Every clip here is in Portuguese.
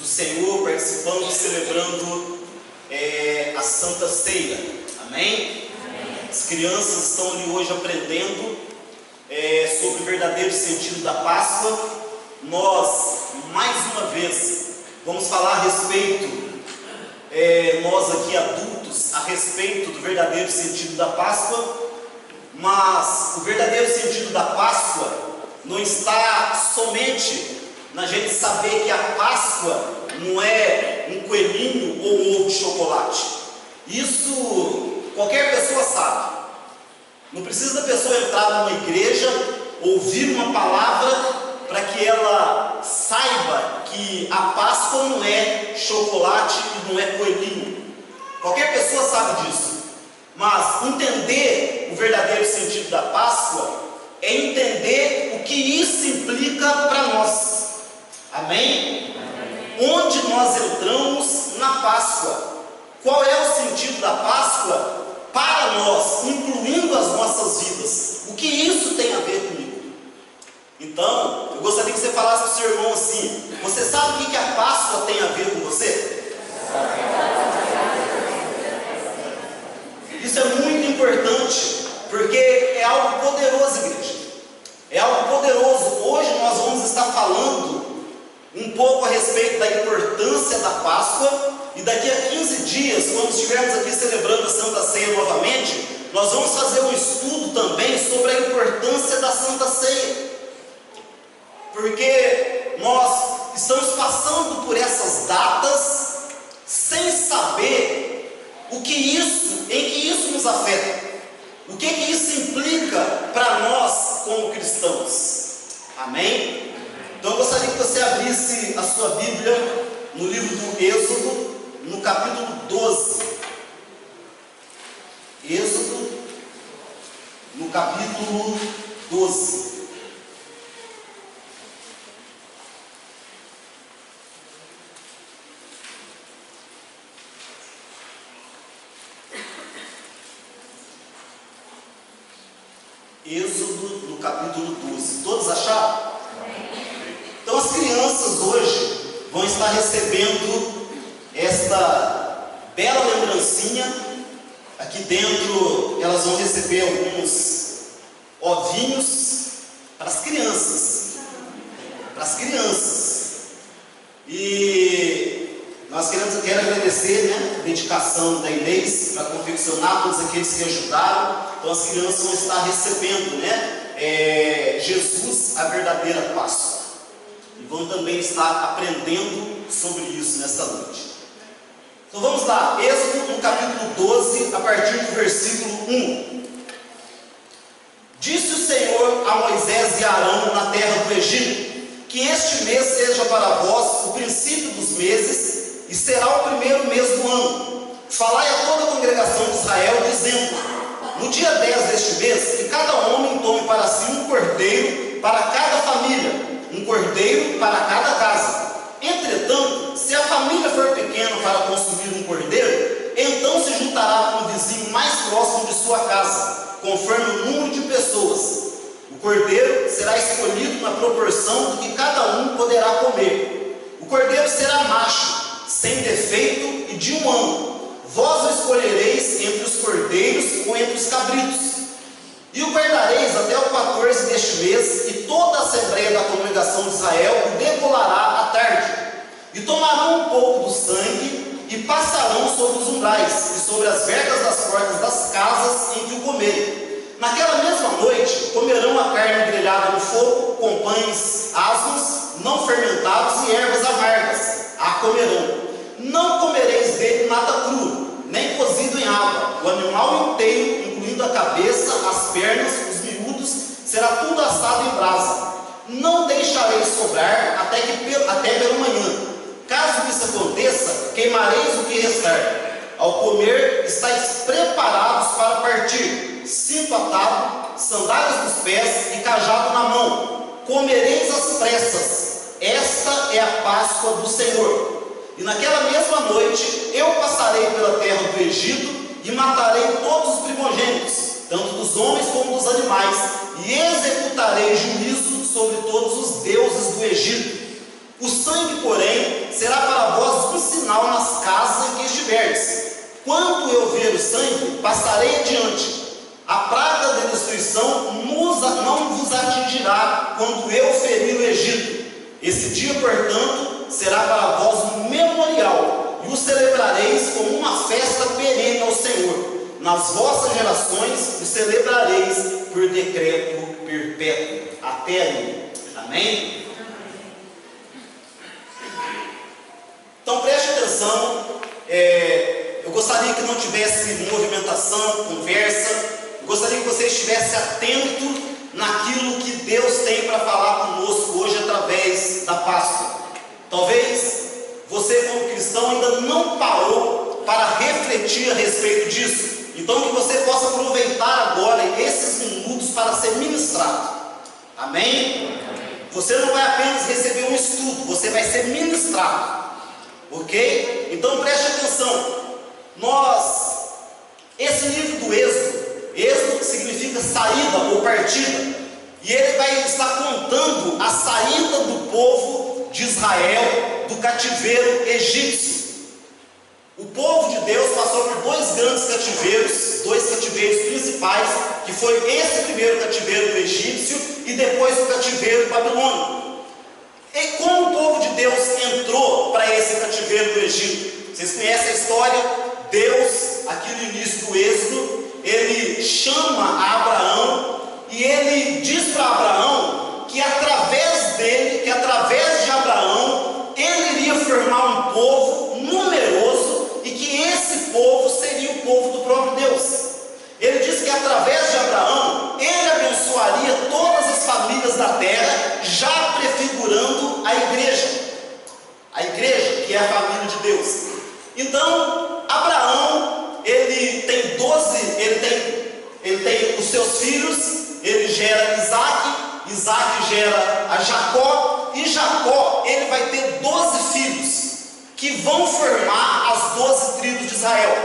do Senhor, participando, celebrando a Santa Ceia. Amém? As crianças estão ali hoje aprendendo sobre o verdadeiro sentido da Páscoa. Nós, mais uma vez, vamos falar a respeito, nós aqui adultos, a respeito do verdadeiro sentido da Páscoa. Mas o verdadeiro sentido da Páscoa não está somente na gente saber que a Páscoa não é um coelhinho ou um ovo de chocolate. Isso qualquer pessoa sabe. Não precisa da pessoa entrar numa igreja, ouvir uma palavra, para que ela saiba que a Páscoa não é chocolate e não é coelhinho. Qualquer pessoa sabe disso. Mas entender o verdadeiro sentido da Páscoa é entender o que isso implica para nós. Amém? Onde nós entramos na Páscoa? Qual é o sentido da Páscoa para nós, incluindo as nossas vidas? O que isso tem a ver comigo? Então, eu gostaria que você falasse para o seu irmão assim: você sabe o que a Páscoa tem a ver com você? Isso é muito importante, porque é algo poderoso, igreja. É algo poderoso. Hoje nós vamos estar falando um pouco a respeito da importância da Páscoa, e daqui a 15 dias, quando estivermos aqui celebrando a Santa Ceia novamente, nós vamos fazer um estudo também sobre a importância da Santa Ceia, porque nós estamos passando por essas datas sem saber em que isso nos afeta, o que isso implica para nós como cristãos. Amém? Então eu gostaria que você abrisse a sua Bíblia no livro do Êxodo, no capítulo 12. Êxodo, no capítulo 12. Êxodo, no capítulo 12. Todos acharam? Então as crianças hoje vão estar recebendo esta bela lembrancinha. Aqui dentro elas vão receber alguns ovinhos para as crianças. E nós quero agradecer, a dedicação da Inês para confeccionar, todos aqueles que ajudaram. Então as crianças vão estar recebendo, Jesus, a verdadeira Páscoa. E vão também estar aprendendo sobre isso nesta noite. Então vamos lá, Êxodo no capítulo 12, a partir do versículo 1. Disse o Senhor a Moisés e a Arão na terra do Egito: que este mês seja para vós o princípio dos meses, e será o primeiro mês do ano. Falai a toda a congregação de Israel, dizendo: no dia 10 deste mês, que cada homem tome para si um cordeiro para cada família, um cordeiro para cada casa. Entretanto, se a família for pequena para consumir um cordeiro, então se juntará com o vizinho mais próximo de sua casa, conforme o número de pessoas. O cordeiro será escolhido na proporção do que cada um poderá comer. O cordeiro será macho, sem defeito e de 1 ano. Vós o escolhereis entre os cordeiros ou entre os cabritos. E o guardareis até o 14 deste mês, e toda a assembleia da congregação de Israel o degolará à tarde. E tomarão um pouco do sangue, e passarão sobre os umbrais, e sobre as vergas das portas das casas em que o comerem. Naquela mesma noite, comerão a carne grelhada no fogo, com pães asmos, não fermentados, e ervas amargas. A comerão. Não comereis dele nada cru, nem cozido em água. O animal inteiro, incluindo a cabeça, as pernas, os miúdos, será tudo assado em brasa. Não deixareis sobrar até pela manhã. Caso isso aconteça, queimareis o que restar. Ao comer, estáis preparados para partir, cinto atado, sandálias nos pés e cajado na mão. Comereis às pressas. Esta é a Páscoa do Senhor. E naquela mesma noite eu passarei pela terra do Egito e matarei todos os primogênitos, tanto dos homens como dos animais, e executarei juízo sobre todos os deuses do Egito. O sangue, porém, será para quando eu ver o sangue, passarei adiante. A praga da destruição não vos atingirá quando eu ferir o Egito. Esse dia, portanto, será para vós um memorial, e o celebrareis como uma festa perene ao Senhor. Nas vossas gerações o celebrareis por decreto perpétuo, até aí. Amém? Então preste atenção. Eu gostaria que não tivesse movimentação, conversa. Eu gostaria que você estivesse atento naquilo que Deus tem para falar conosco hoje através da Páscoa. Talvez você, como cristão, ainda não parou para refletir a respeito disso. Então que você possa aproveitar agora esses minutos para ser ministrado. Amém? Você não vai apenas receber um estudo, você vai ser ministrado. Ok? Então preste atenção. Esse livro do Êxodo significa saída ou partida, e ele vai estar contando a saída do povo de Israel do cativeiro egípcio. O povo de Deus passou por dois grandes cativeiros, dois cativeiros principais, que foi esse primeiro cativeiro do egípcio e depois o cativeiro babilônico. E como o povo de Deus entrou para esse cativeiro do Egito? Vocês conhecem a história? Deus, aqui no início do Êxodo, ele chama Abraão e ele diz para Abraão que através dele, que através de Abraão, ele iria formar um povo numeroso e que esse povo seria o povo do próprio Deus. Ele diz que através de Abraão, ele abençoaria todas as famílias da terra, já prefigurando a igreja que é a família de Deus. Então, Abraão, ele tem os seus filhos, ele gera Isaac gera a Jacó, e Jacó, ele vai ter 12 filhos, que vão formar as 12 tribos de Israel.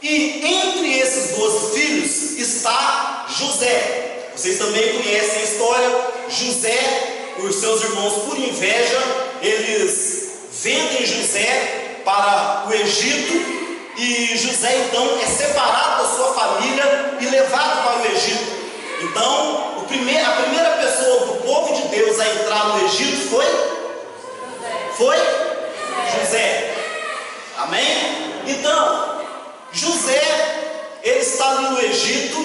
E entre esses 12 filhos está José. Vocês também conhecem a história. José, os seus irmãos, por inveja, eles vendem José para o Egito, e José então é separado da sua família e levado para o Egito. Então, a primeira pessoa do povo de Deus a entrar no Egito foi José. Amém? Então, José, ele está ali no Egito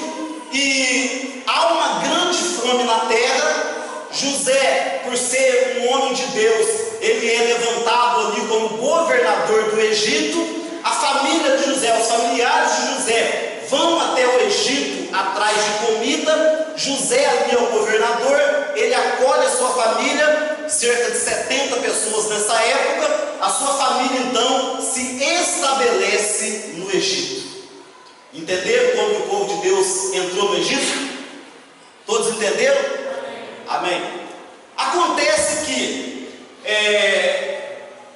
e há uma grande fome na terra. José, por ser um homem de Deus, ele é levantado ali como governador do Egito. A família de José, os familiares de José vão até o Egito atrás de comida. José ali é o governador, ele acolhe a sua família, cerca de 70 pessoas nessa época. A sua família então se estabelece no Egito. Entenderam como o povo de Deus entrou no Egito? Todos entenderam? Amém. Acontece que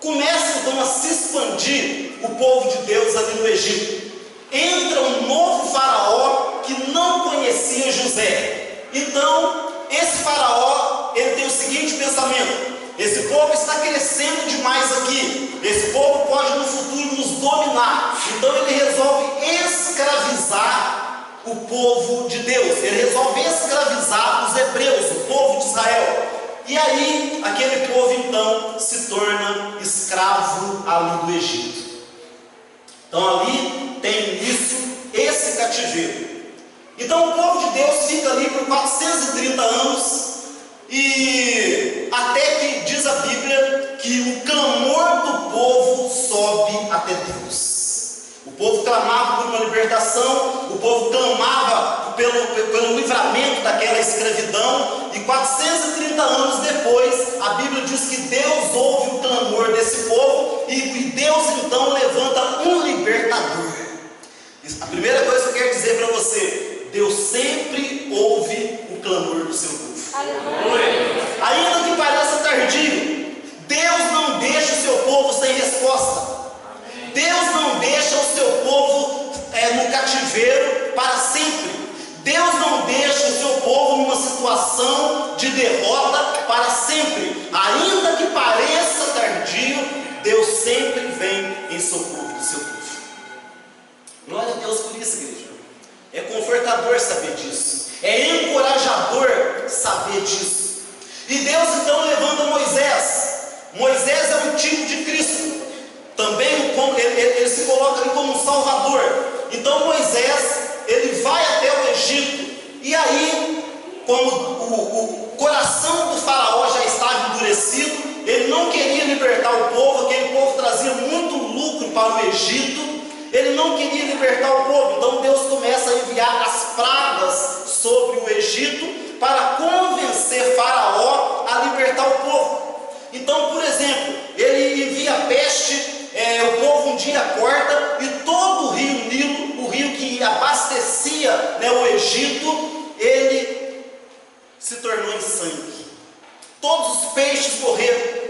começa então a se expandir o povo de Deus ali no Egito. Entra um novo faraó que não conhecia José. Então esse faraó, ele tem o seguinte pensamento: esse povo está crescendo demais aqui, esse povo pode no futuro nos dominar. Então ele resolve escravizar o povo de Deus, ele resolve escravizar os hebreus, o povo de Israel. E aí aquele povo então se torna escravo ali do Egito. Então ali tem início esse cativeiro. Então o povo de Deus fica ali por 430 anos, e até que diz a Bíblia que o clamor do povo sobe até Deus. O povo clamava por uma libertação, o povo clamava pelo livramento daquela escravidão, e 430 anos depois, a Bíblia diz que Deus ouve o clamor desse povo, e Deus então levanta um libertador. A primeira coisa que eu quero dizer para você: Deus sempre ouve o clamor do seu povo. Ainda que pareça tardio, Deus não deixa o seu povo sem resposta. Deus não deixa o seu povo no cativeiro para sempre. Deus não deixa o seu povo numa situação de derrota para sempre. Ainda que pareça tardio, Deus sempre vem em socorro do seu povo. confortador saber disso, é encorajador saber disso. E Deus então levanta Moisés. Moisés é um tipo de Cristo, também ele se coloca ali como um salvador. Então Moisés, ele vai até o Egito, e aí, como o coração do faraó já estava endurecido, ele não queria libertar o povo, aquele povo trazia muito lucro para o Egito, ele não queria libertar o povo. Então Deus começa a enviar as pragas sobre o Egito para convencer faraó a libertar o povo. Então, por exemplo, ele envia peste, o povo um dia acorda e todo o rio Nilo, o rio que abastecia, né, o Egito, ele se tornou em sangue. Todos os peixes morreram.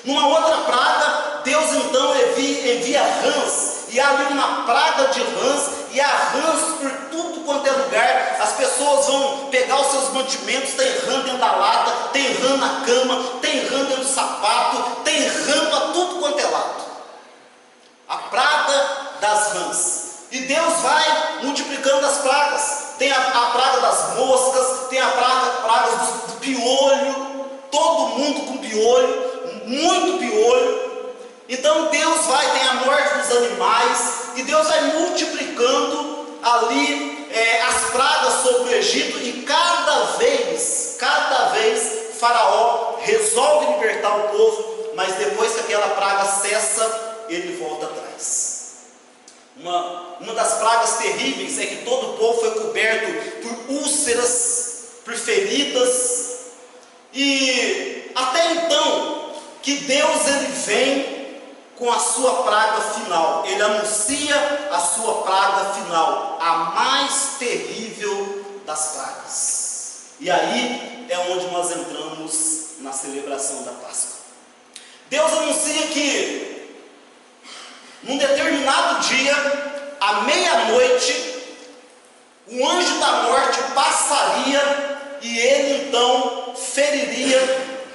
Numa outra praga, Deus então envia rãs, e há ali uma praga de rãs, e há rãs por tudo quanto é lugar. As pessoas vão pegar os seus mantimentos, tem rã dentro da lata, tem rã na cama, tem rã dentro do sapato, tem rã para tudo quanto é lado. A praga das rãs. E Deus vai multiplicando as pragas. Tem a praga das moscas, tem a praga do piolho, todo mundo com piolho, muito piolho. Então Deus tem a morte dos animais, e Deus vai multiplicando ali as pragas sobre o Egito, e cada vez Faraó resolve libertar o povo, mas depois que aquela praga cessa, ele volta atrás. Uma das pragas terríveis é que todo o povo foi coberto por úlceras, por feridas, e até então que Deus ele vem com a sua praga final, ele anuncia a sua praga final, a mais terrível das pragas. E aí é onde nós entramos na celebração da Páscoa. Deus anuncia que num determinado dia, à meia-noite, o anjo da morte passaria, e ele então feriria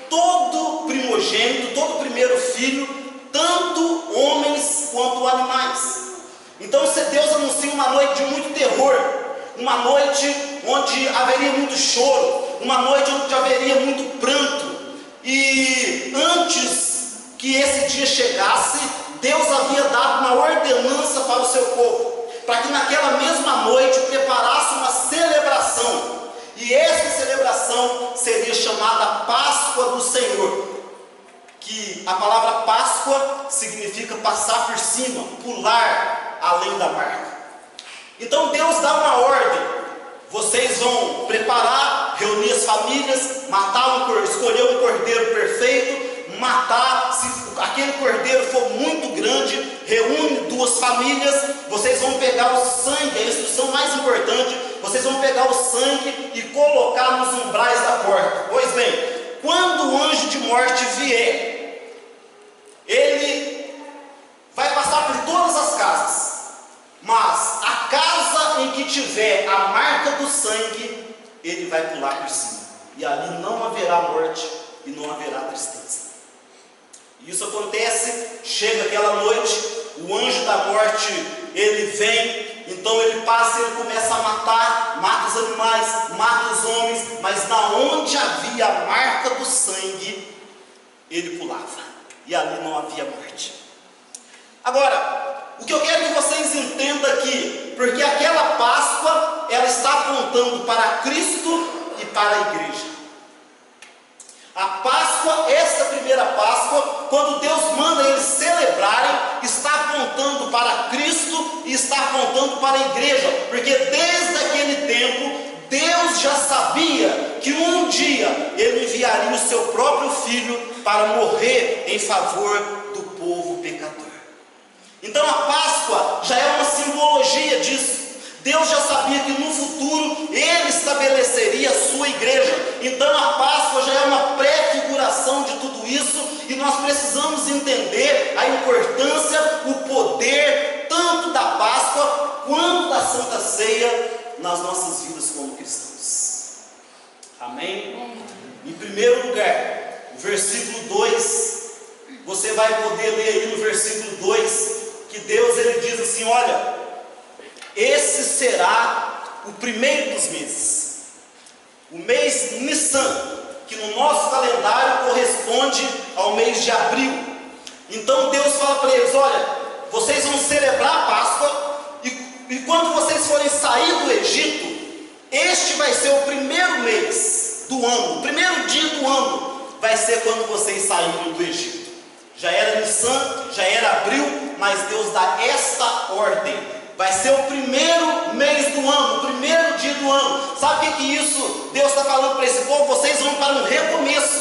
todo primogênito, todo primeiro filho, tanto homens quanto animais. Então Deus anuncia uma noite de muito terror, uma noite onde haveria muito choro, uma noite onde haveria muito pranto. E antes que esse dia chegasse, Deus havia dado uma ordenança para o seu povo, para que naquela mesma noite preparasse uma celebração. E essa celebração seria chamada Páscoa do Senhor, que a palavra Páscoa significa passar por cima, pular além da marca. Então Deus dá uma ordem: vocês vão preparar, reunir as famílias, escolher um cordeiro perfeito, matar. Se aquele cordeiro for muito grande, reúne 2 famílias, vocês vão pegar o sangue, a instrução mais importante, vocês vão pegar o sangue e colocar nos umbrais da porta. Pois bem, quando o anjo de morte vier, ele vai passar por todas as casas, mas a casa em que tiver a marca do sangue, ele vai pular por cima, e ali não haverá morte e não haverá tristeza. Isso acontece, chega aquela noite, o anjo da morte, ele vem, então ele passa e ele começa a mata os animais, mata os homens, mas na onde havia a marca do sangue, ele pulava, e ali não havia morte. Agora, o que eu quero que vocês entendam aqui, porque aquela Páscoa, ela está apontando para Cristo e para a igreja. A Páscoa, essa primeira Páscoa, quando Deus manda eles celebrarem, está apontando para Cristo e está apontando para a igreja, porque desde aquele tempo, Deus já sabia que um dia Ele enviaria o seu próprio Filho para morrer em favor do povo pecador. Então a Páscoa já é uma simbologia disso. Deus já sabia que no futuro Ele estabeleceria a sua igreja. Então a Páscoa já é uma pré-figuração de tudo isso, e nós precisamos entender a importância, o poder, tanto da Páscoa quanto da Santa Ceia nas nossas vidas como cristãos. Amém? Em primeiro lugar, o versículo 2, você vai poder ler aí no versículo 2, que Deus ele diz assim: olha, esse será o primeiro dos meses, o mês Nissan, que no nosso calendário corresponde ao mês de abril. Então Deus fala para eles: olha, vocês vão celebrar a Páscoa, e quando vocês forem sair do Egito, este vai ser o primeiro mês do ano, o primeiro dia do ano vai ser quando vocês saírem do Egito. Já era Nissan, já era abril, mas Deus dá esta ordem: vai ser o primeiro mês do ano, o primeiro dia do ano. Sabe o que isso Deus está falando para esse povo? Vocês vão para um recomeço,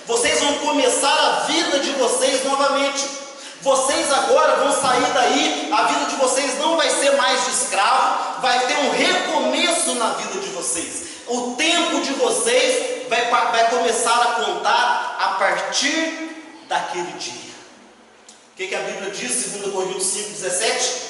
vocês vão começar a vida de vocês novamente. Vocês agora vão sair daí, a vida de vocês não vai ser mais de escravo, vai ter um recomeço na vida de vocês. O tempo de vocês vai começar a contar a partir daquele dia. O que a Bíblia diz, 2 Coríntios 5,17?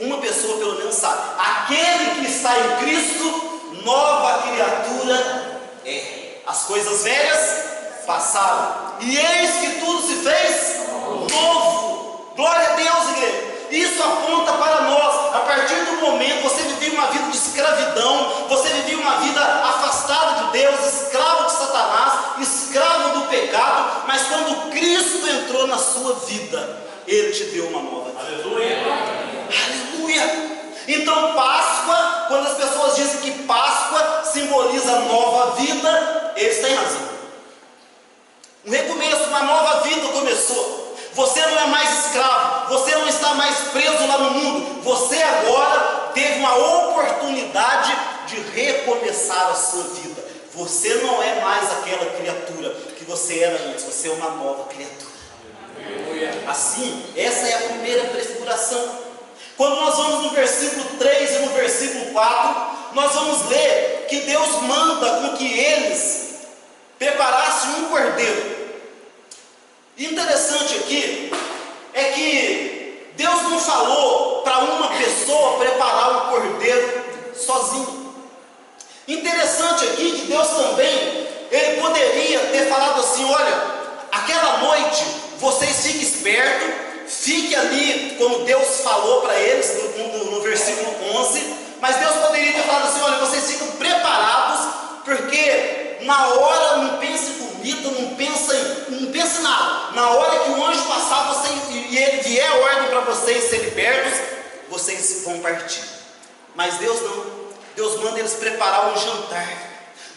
Uma pessoa pelo menos sabe: aquele que está em Cristo, nova criatura é. As coisas velhas passaram, e eis que tudo se fez novo. Glória a Deus, igreja. Isso aponta para nós. A partir do momento você vivia uma vida de escravidão, você vivia uma vida afastada de Deus, escravo de Satanás, escravo do pecado, mas quando Cristo entrou na sua vida, Ele te deu uma nova vida. Aleluia! Aleluia! Então Páscoa, quando as pessoas dizem que Páscoa simboliza nova vida, eles têm razão. Um recomeço, uma nova vida começou. Você não é mais escravo, você não está mais preso lá no mundo. Você agora teve uma oportunidade de recomeçar a sua vida. Você não é mais aquela criatura que você era antes, você é uma nova criatura. Assim, essa é a primeira prefiguração. Quando nós vamos no versículo 3 e no versículo 4, nós vamos ler que Deus manda com que eles preparassem um cordeiro. Interessante aqui é que Deus não falou para uma pessoa preparar um cordeiro sozinho. Interessante aqui que Deus também, Ele poderia ter falado assim: olha, aquela noite vocês fiquem espertos, fique ali, como Deus falou para eles no versículo 11, mas Deus poderia ter falado assim: olha, vocês ficam preparados, porque na hora não pense em comida, não pense em nada. Na hora que o anjo passar e ele vier a ordem para vocês serem libertos, vocês vão partir. Mas Deus não. Deus manda eles preparar um jantar,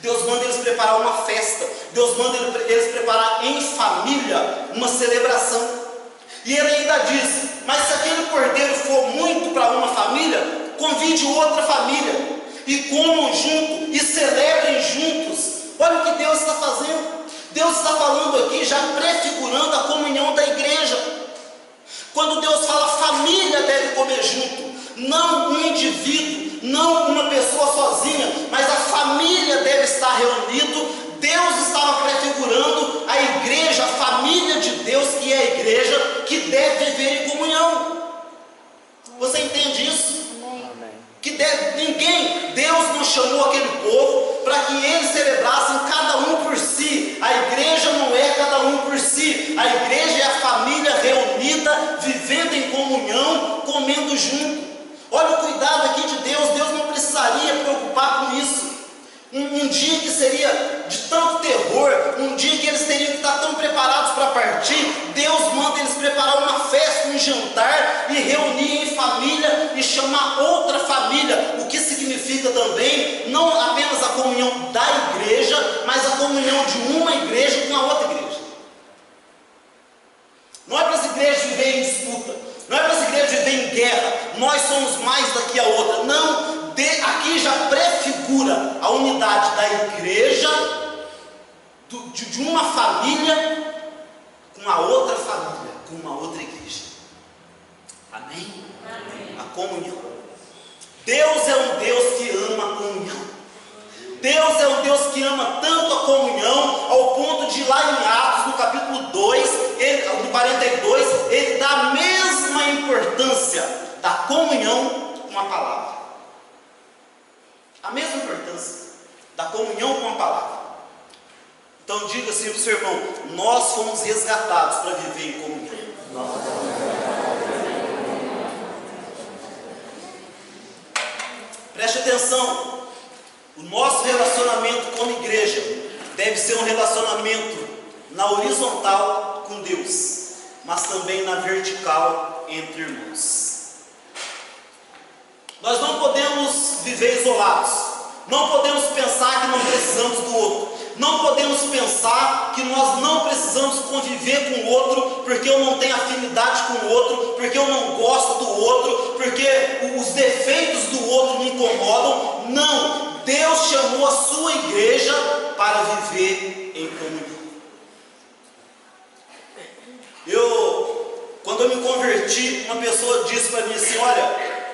Deus manda eles preparar uma festa, Deus manda eles preparar em família uma celebração. E Ele ainda diz: mas se aquele cordeiro for muito para uma família, convide outra família, e comam junto, e celebrem juntos. Olha o que Deus está fazendo. Deus está falando aqui, já prefigurando a comunhão da igreja. Quando Deus fala família deve comer junto, não um indivíduo, não uma pessoa sozinha, mas a família deve estar reunido. Deus estava prefigurando a igreja, a família de Deus, que é a igreja, que deve viver em comunhão. Você entende isso? Que Deus não chamou aquele povo para que eles celebrassem cada um por si. A igreja não é cada um por si. A igreja é a família reunida, vivendo em comunhão, comendo junto. Olha o cuidado aqui de Deus. Deus não precisaria preocupar com isso. Um dia que seria de tanto terror, um dia que eles teriam que estar tão preparados para partir, Deus manda eles preparar uma festa, um jantar, e reunir em família, e chamar outra família, o que significa também, não apenas a comunhão da igreja, mas a comunhão de uma igreja com a outra igreja. Não é para as igrejas viverem em disputa, não é para as igrejas viverem em guerra, nós somos mais daqui a outra, não. Aqui já prefigura a unidade da igreja, de uma família com a outra família, com uma outra igreja. Amém? Amém. A comunhão. Deus é um Deus que ama a comunhão. Deus é um Deus que ama tanto a comunhão, ao ponto de lá em Atos, no capítulo 2, no 42, ele dá a mesma importância da comunhão com a palavra. A mesma importância da comunhão com a palavra. Então diga assim para o seu irmão: nós fomos resgatados para viver em comunhão. Preste atenção, o nosso relacionamento como igreja deve ser um relacionamento na horizontal com Deus, mas também na vertical entre irmãos. Nós não podemos viver isolados, não podemos pensar que não precisamos do outro, não podemos pensar que nós não precisamos conviver com o outro, porque eu não tenho afinidade com o outro, porque eu não gosto do outro, porque os defeitos do outro me incomodam. Não, Deus chamou a sua igreja para viver em comunhão. Quando eu me converti, uma pessoa disse para mim assim: olha,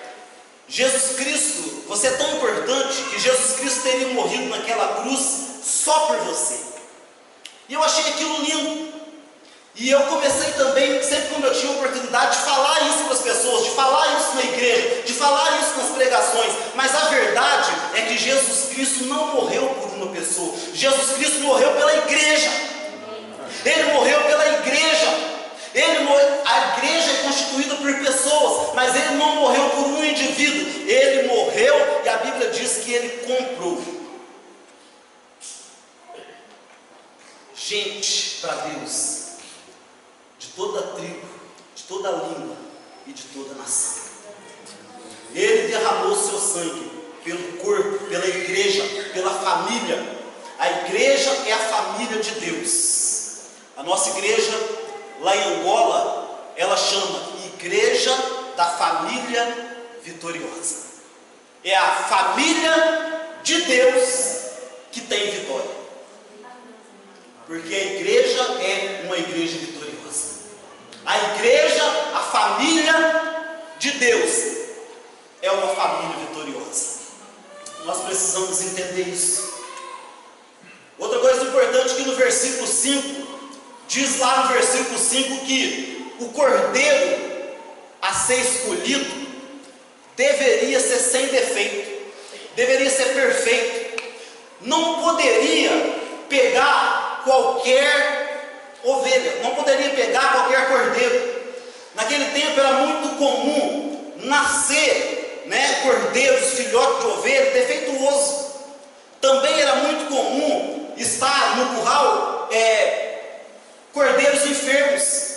Jesus Cristo, você é tão importante que Jesus Cristo teria morrido naquela cruz só por você. E eu achei aquilo lindo. E eu comecei também, sempre quando eu tinha oportunidade, de falar isso para as pessoas, de falar isso na igreja, de falar isso nas pregações. Mas a verdade é que Jesus Cristo não morreu por uma pessoa. Jesus Cristo morreu pela igreja. Ele morreu pela igreja. A igreja é constituída por pessoas, mas ele não morreu por um indivíduo. Ele morreu e a Bíblia diz que ele comprou gente para Deus, de toda tribo, de toda língua e de toda nação. Ele derramou seu sangue pelo corpo, pela igreja, pela família. A igreja é a família de Deus. A nossa igreja lá em Angola, ela chama Igreja da Família Vitoriosa. É a família de Deus que tem vitória, porque a igreja é uma igreja vitoriosa. A igreja, a família de Deus, é uma família vitoriosa. Nós precisamos entender isso. Outra coisa importante que no versículo 5, diz lá no versículo 5 que o cordeiro a ser escolhido deveria ser sem defeito, deveria ser perfeito, não poderia pegar qualquer ovelha, não poderia pegar qualquer cordeiro. Naquele tempo era muito comum nascer, cordeiros, filhotes de ovelha defeituoso. Também era muito comum estar no curral cordeiros enfermos.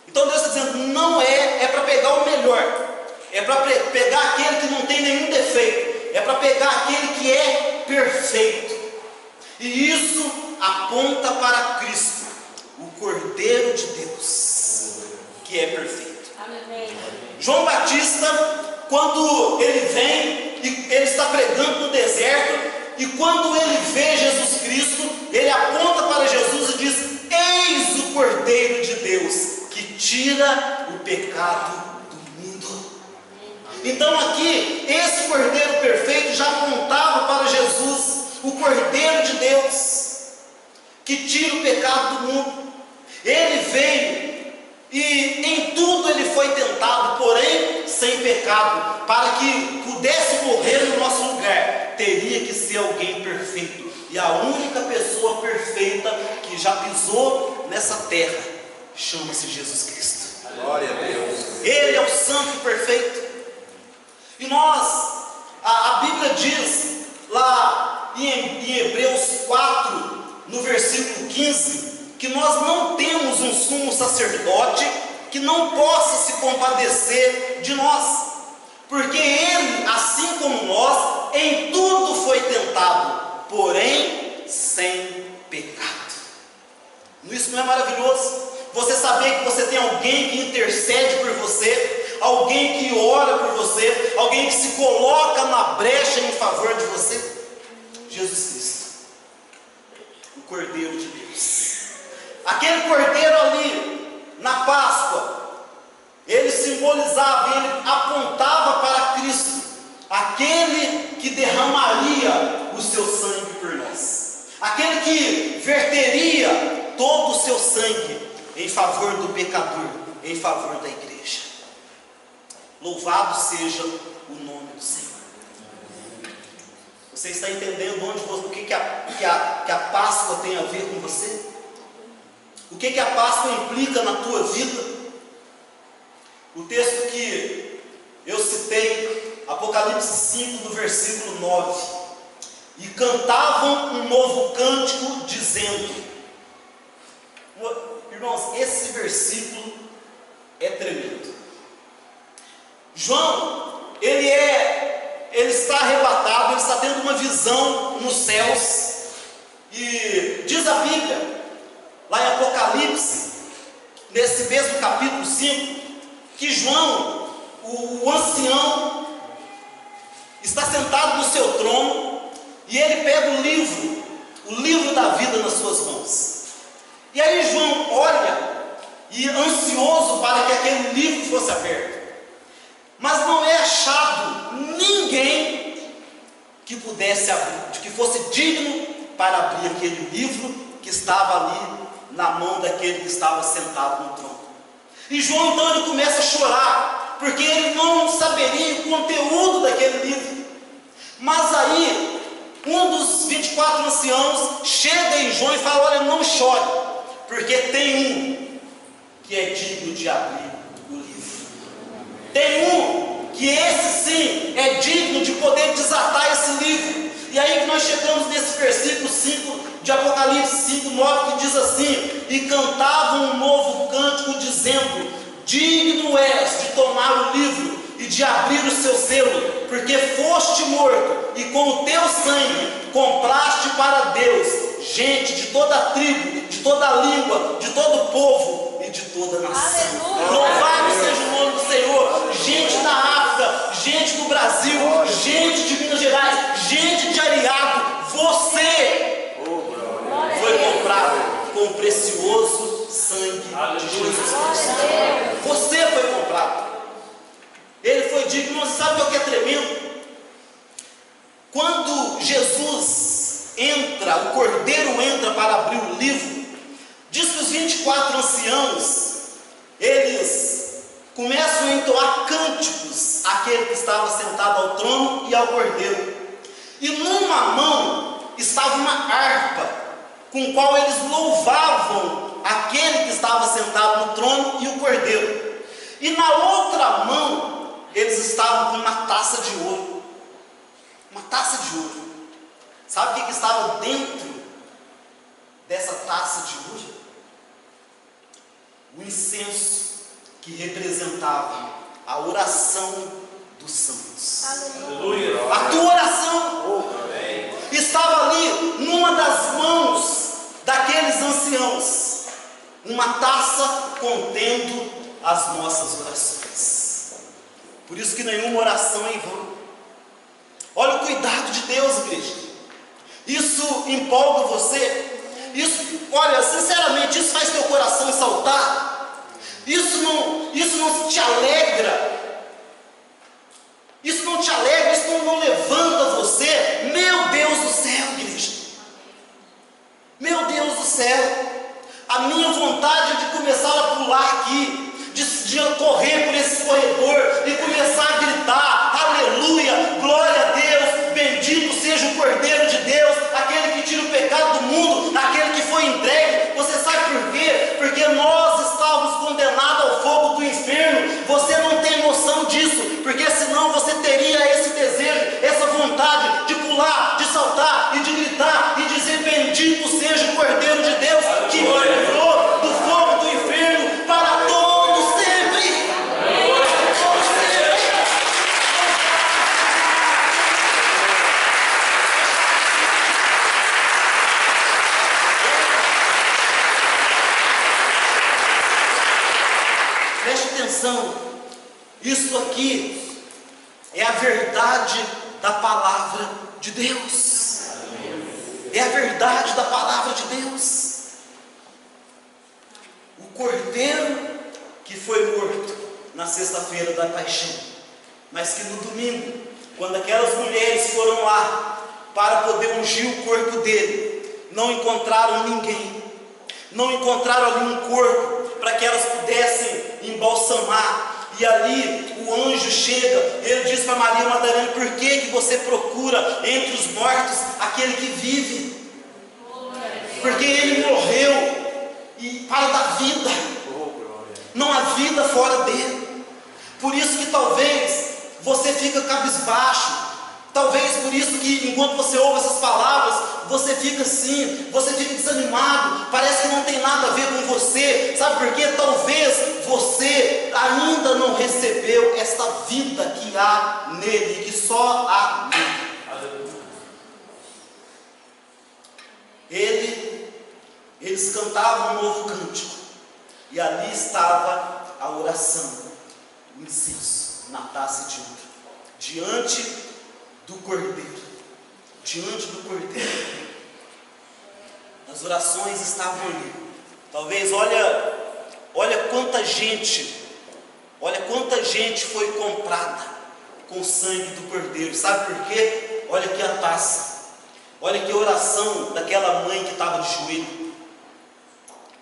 Então Deus está dizendo, não é para pegar o melhor, é para pegar aquele que não tem nenhum defeito, é para pegar aquele que é perfeito. E isso aponta para Cristo, o Cordeiro de Deus, que é perfeito. Amém. João Batista, quando ele vem e ele está pregando no deserto, e quando ele vê Jesus Cristo, ele aponta para Jesus e diz: eis o Cordeiro de Deus, que tira o pecado do mundo. Então aqui, esse Cordeiro perfeito já apontava para Jesus, o Cordeiro de Deus, que tira o pecado do mundo. Ele veio e em tudo ele foi tentado, porém sem pecado. Para que pudesse morrer no nosso lugar, teria que ser alguém perfeito. E a única pessoa perfeita que já pisou nessa terra chama-se Jesus Cristo. Glória a Deus. Ele é o santo perfeito. E a Bíblia diz lá em Hebreus 4, no versículo 15, que nós não temos um sumo sacerdote que não possa se compadecer de nós, porque ele, assim como nós, em tudo foi tentado, porém sem pecado. Isso não é maravilhoso? Você saber que você tem alguém que intercede por você, alguém que ora por você, alguém que se coloca na brecha em favor de você? Jesus Cristo, o Cordeiro de Deus. Aquele cordeiro ali, na Páscoa, ele simbolizava, ele apontava para Cristo, aquele que derramaria o seu sangue por nós, aquele que verteria todo o seu sangue em favor do pecador, em favor da igreja. Louvado seja o nome do Senhor. Você está entendendo o que a Páscoa tem a ver com você? O que a Páscoa implica na tua vida? O texto que eu citei Apocalipse 5, do versículo 9. E cantavam um novo cântico, dizendo... Irmãos, esse versículo é tremendo. João, ele está arrebatado, ele está tendo uma visão nos céus. E diz a Bíblia, lá em Apocalipse, nesse mesmo capítulo 5, que João, o ancião, está sentado no seu trono, e ele pega o livro da vida nas suas mãos. E aí João olha, e ansioso para que aquele livro fosse aberto, mas não é achado ninguém que pudesse abrir, que fosse digno para abrir aquele livro que estava ali na mão daquele que estava sentado no trono. E João então ele começa a chorar, porque ele não saberia o conteúdo daquele livro. Mas aí um dos 24 anciãos chega em João e fala: olha, não chore, porque tem um que é digno de abrir o livro. Tem um que esse sim é digno de poder desatar esse livro. E aí que nós chegamos nesse versículo 5 de Apocalipse 5, 9, que diz assim: e cantavam um novo cântico, dizendo: digno és de tomar o livro e de abrir o seu selo, porque foste morto, e com o teu sangue compraste para Deus gente de toda a tribo, de toda a língua, de todo o povo e de toda a nação. Louvado seja o nome do Senhor. Gente da África, gente do Brasil, gente de Minas Gerais, gente de Ariado, você foi comprado com o precioso sangue de Jesus Cristo. Você foi comprado. Ele foi digno. Você sabe o que é tremendo? Quando Jesus entra, o Cordeiro entra para abrir o livro, diz que os 24 anciãos, eles começam a entoar cânticos àquele que estava sentado ao trono e ao Cordeiro. E numa mão estava uma harpa, com qual eles louvavam aquele que estava sentado no trono e o Cordeiro. E na outra mão eles estavam com uma taça de ouro. Uma taça de ouro. Sabe o que estava dentro dessa taça de ouro? O incenso que representava a oração dos santos. Aleluia. A tua oração estava ali numa das mãos daqueles anciãos, uma taça contendo as nossas orações. Por isso que nenhuma oração é em vão. Olha o cuidado de Deus, igreja. Isso empolga você? Isso, olha, sinceramente, isso faz teu coração saltar? Isso não te alegra? Isso não te alegra? Isso não levanta você? Meu Deus do céu, igreja. Meu Deus do céu. A minha vontade é de começar a pular aqui, de correr por esse corredor e começar a gritar: aleluia, glória a Deus, bendito seja o Cordeiro de Deus, aquele que tira o pecado do mundo, aquele que foi entregue. Você sabe por quê? Porque nós estávamos condenados ao fogo do inferno. Você não tem noção disso, porque senão você teria esse desejo, essa vontade de pular, de saltar e de gritar e dizer: bendito seja o Cordeiro de Deus, que me livrou do fogo do inferno para todo sempre. Preste atenção, isso aqui é a verdade da palavra de Deus. É a verdade da palavra de Deus. O Cordeiro que foi morto na sexta-feira da paixão, mas que no domingo, quando aquelas mulheres foram lá para poder ungir o corpo dele, não encontraram ninguém, não encontraram ali um corpo para que elas pudessem embalsamar. E ali o anjo chega, ele diz para Maria Madalena: por que você procura entre os mortos aquele que vive? Porque ele morreu e para dar vida, não há vida fora dele. Por isso que talvez você fica cabisbaixo. Talvez por isso que enquanto você ouve essas palavras, você fica assim, você fica desanimado, parece que não tem nada a ver com você. Sabe por quê? Talvez você ainda não recebeu esta vida que há nele, que só há nele. Eles cantavam um novo cântico, e ali estava a oração, o incenso na taça de ouro, diante do Cordeiro, diante do Cordeiro. As orações estavam ali. Talvez, olha quanta gente foi comprada com o sangue do Cordeiro. Sabe por quê? Olha aqui a taça, olha aqui a oração daquela mãe que estava de joelho.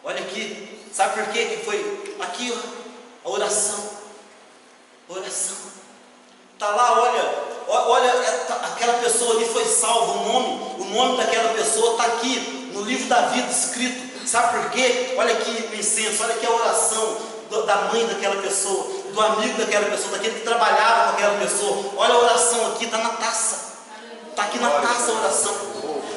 Olha aqui, sabe por quê que foi? Aqui, ó, a oração. Está lá, olha, aquela pessoa ali foi salva, o nome daquela pessoa está aqui no livro da vida escrito. Sabe por quê? Olha aqui o incenso, olha aqui a oração da mãe daquela pessoa, do amigo daquela pessoa, daquele que trabalhava com aquela pessoa. Olha a oração aqui, está na taça, está aqui na taça a oração.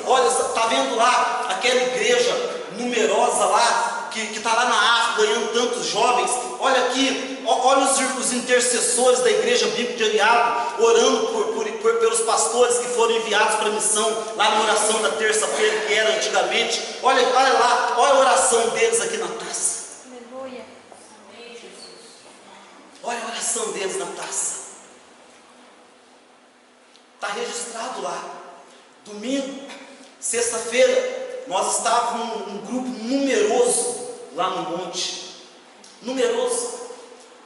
Olha, está vendo lá aquela igreja numerosa lá, que está lá na África ganhando tantos jovens. Olha aqui, olha os intercessores da igreja bíblica de Ariado, orando pelos pastores que foram enviados para a missão, lá na oração da terça-feira, que era antigamente. Olha lá, olha a oração deles aqui na taça. Aleluia. Olha a oração deles na taça. Está registrado lá. Domingo, sexta-feira, nós estávamos um grupo numeroso lá no monte, numeroso,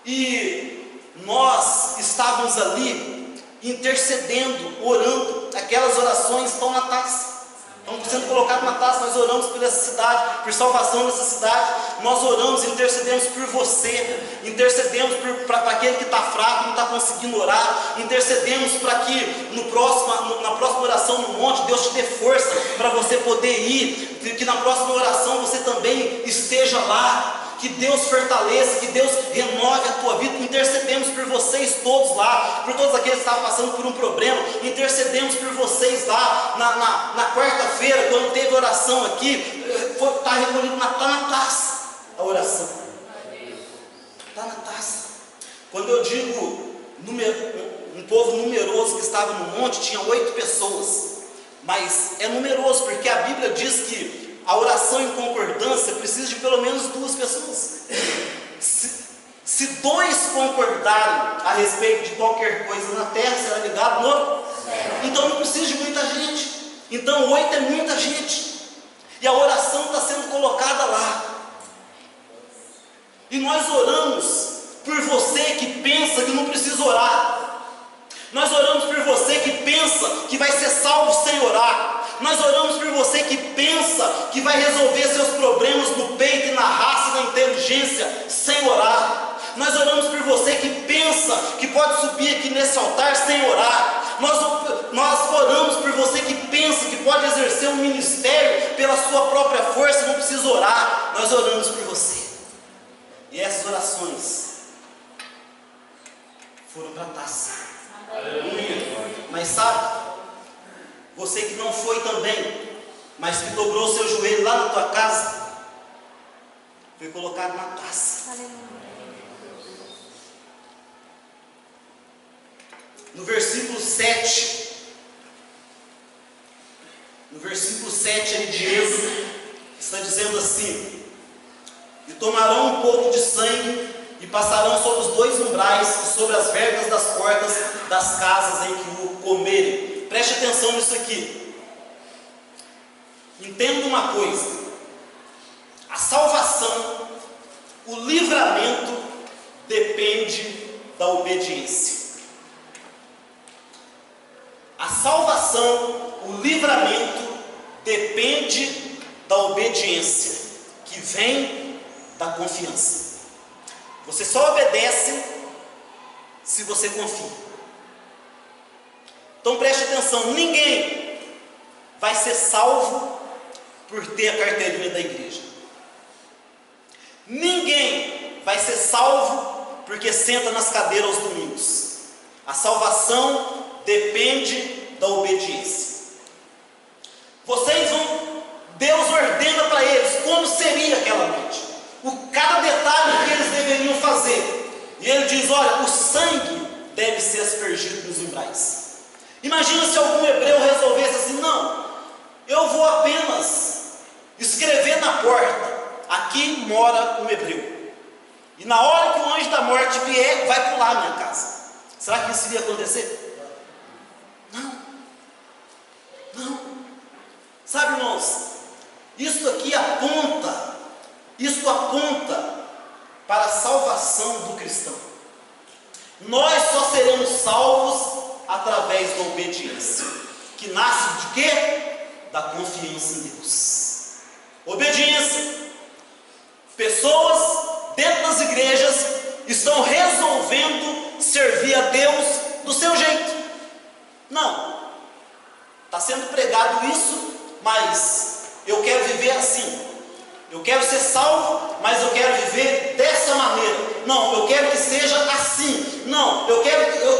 e nós estávamos ali intercedendo, orando. Aquelas orações estão na taça, estão sendo colocadas na taça. Nós oramos por essa cidade, por salvação dessa cidade. Nós oramos e intercedemos por você, intercedemos para aquele que está fraco, não está conseguindo orar, intercedemos para que na próxima oração no monte, Deus te dê força para você poder ir, que na próxima oração você também esteja lá, que Deus fortaleça, que Deus renove a tua vida. Intercedemos por vocês todos lá, por todos aqueles que estavam passando por um problema. Intercedemos por vocês lá na quarta-feira, quando teve oração aqui. Está recolhido, está na taça a oração, está na taça. Quando eu digo um povo numeroso que estava no monte, tinha 8 pessoas, mas é numeroso porque a Bíblia diz que a oração em concordância precisa de pelo menos 2 pessoas. Se 2 concordarem a respeito de qualquer coisa na terra, será ligado no outro. Então não precisa de muita gente. Então 8 é muita gente. E a oração está sendo colocada lá. E nós oramos por você que pensa que não precisa orar. Nós oramos por você que pensa que vai ser salvo sem orar. Nós oramos por você que pensa que vai resolver seus problemas no peito e na raça e na inteligência sem orar. Nós oramos por você que pensa que pode subir aqui nesse altar sem orar. Nós oramos por você que pensa que pode exercer um ministério pela sua própria força e não precisa orar. Nós oramos por você. E essas orações foram para a taça. Aleluia. Mas sabe, você que não foi também, mas que dobrou o seu joelho lá na tua casa, foi colocado na taça. Aleluia. No versículo 7, ele de Êxodo, está dizendo assim: e tomarão um pouco de sangue e passarão sobre os 2 umbrais e sobre as vergas das portas das casas em que o comerem. Preste atenção nisso aqui. Entenda uma coisa: a salvação, o livramento depende da obediência. A salvação, o livramento depende da obediência, que vem da confiança. Você só obedece se você confia. Então preste atenção: ninguém vai ser salvo por ter a carteirinha da igreja. Ninguém vai ser salvo porque senta nas cadeiras aos domingos. A salvação depende da obediência. Deus ordena para eles como seria aquela noite, cada detalhe que eles deveriam fazer. E ele diz: olha, o sangue deve ser aspergido nos umbrais. Imagina se algum hebreu resolvesse assim: não, eu vou apenas escrever na porta: aqui mora um hebreu, e na hora que o anjo da morte vier, vai pular a minha casa. Será que isso iria acontecer? Não. Sabe, irmãos, isso aponta para a salvação do cristão. Nós só seremos salvos através da obediência, que nasce de quê? Da confiança em Deus. Obediência. Pessoas dentro das igrejas estão resolvendo servir a Deus do seu jeito. Não, está sendo pregado isso, mas eu quero viver assim. Eu quero ser salvo, mas eu quero viver dessa maneira. Não, eu quero que seja assim. Não, eu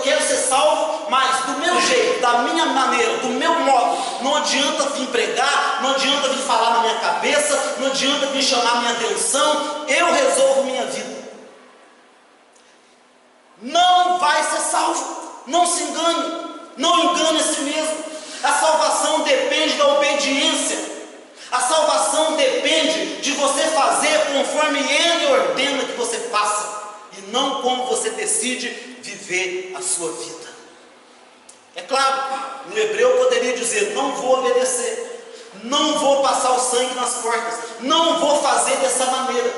quero ser salvo, mas do meu jeito, da minha maneira, do meu modo. Não adianta vir pregar, não adianta vir falar na minha cabeça, não adianta vir chamar minha atenção. Eu resolvo minha vida. Não vai ser salvo. Não se engane. Não engane a si mesmo. A salvação depende da obediência. A salvação depende de você fazer conforme Ele ordena que você faça, e não como você decide viver a sua vida. É claro, o hebreu poderia dizer: não vou obedecer, não vou passar o sangue nas portas, não vou fazer dessa maneira.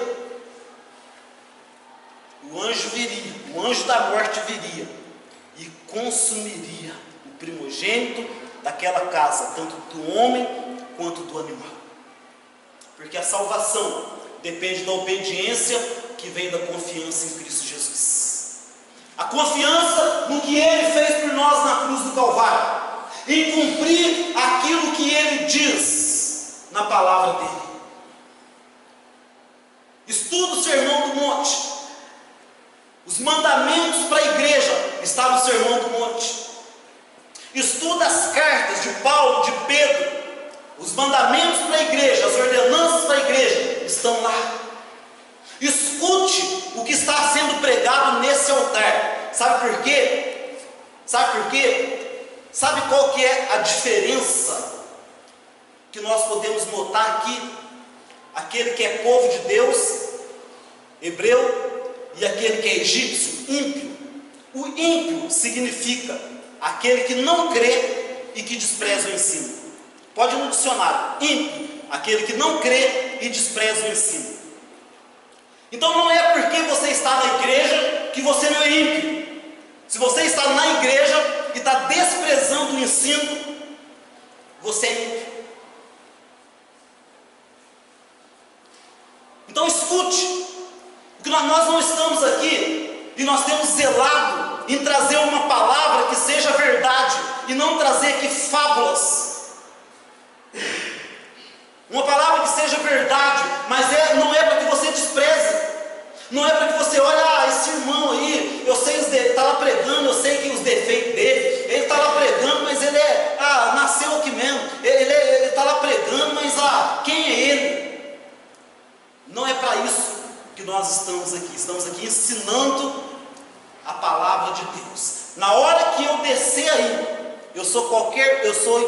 O anjo viria, o anjo da morte viria e consumiria o primogênito daquela casa, tanto do homem quanto do animal. Porque a salvação depende da obediência que vem da confiança em Cristo Jesus. A confiança no que Ele fez por nós na cruz do Calvário, em cumprir aquilo que Ele diz na palavra dEle. Estuda o Sermão do Monte. Os mandamentos para a igreja estão no Sermão do Monte. Estuda as cartas de Paulo, de Pedro. Os mandamentos para a igreja, as ordenanças para a igreja estão lá. Escute o que está sendo pregado nesse altar. Sabe por quê? Sabe qual que é a diferença que nós podemos notar aqui? Aquele que é povo de Deus, hebreu, e aquele que é egípcio, ímpio. O ímpio significa aquele que não crê e que despreza o ensino. Pode ir no dicionário: ímpio, aquele que não crê e despreza o ensino. Então não é porque você está na igreja que você não é ímpio. Se você está na igreja e está desprezando o ensino, você é ímpio. Então escute, porque nós não estamos aqui e nós temos zelado em trazer uma palavra que seja verdade e não trazer aqui fábulas. Uma palavra que seja verdade, mas não é para que você despreze, não é para que você olhe: esse irmão aí, eu sei está lá pregando, eu sei que os defeitos dele, ele está lá pregando, mas ele nasceu aqui mesmo, ele está lá pregando, mas quem é ele? Não é para isso que nós estamos aqui ensinando a palavra de Deus. Na hora que eu descer aí, eu sou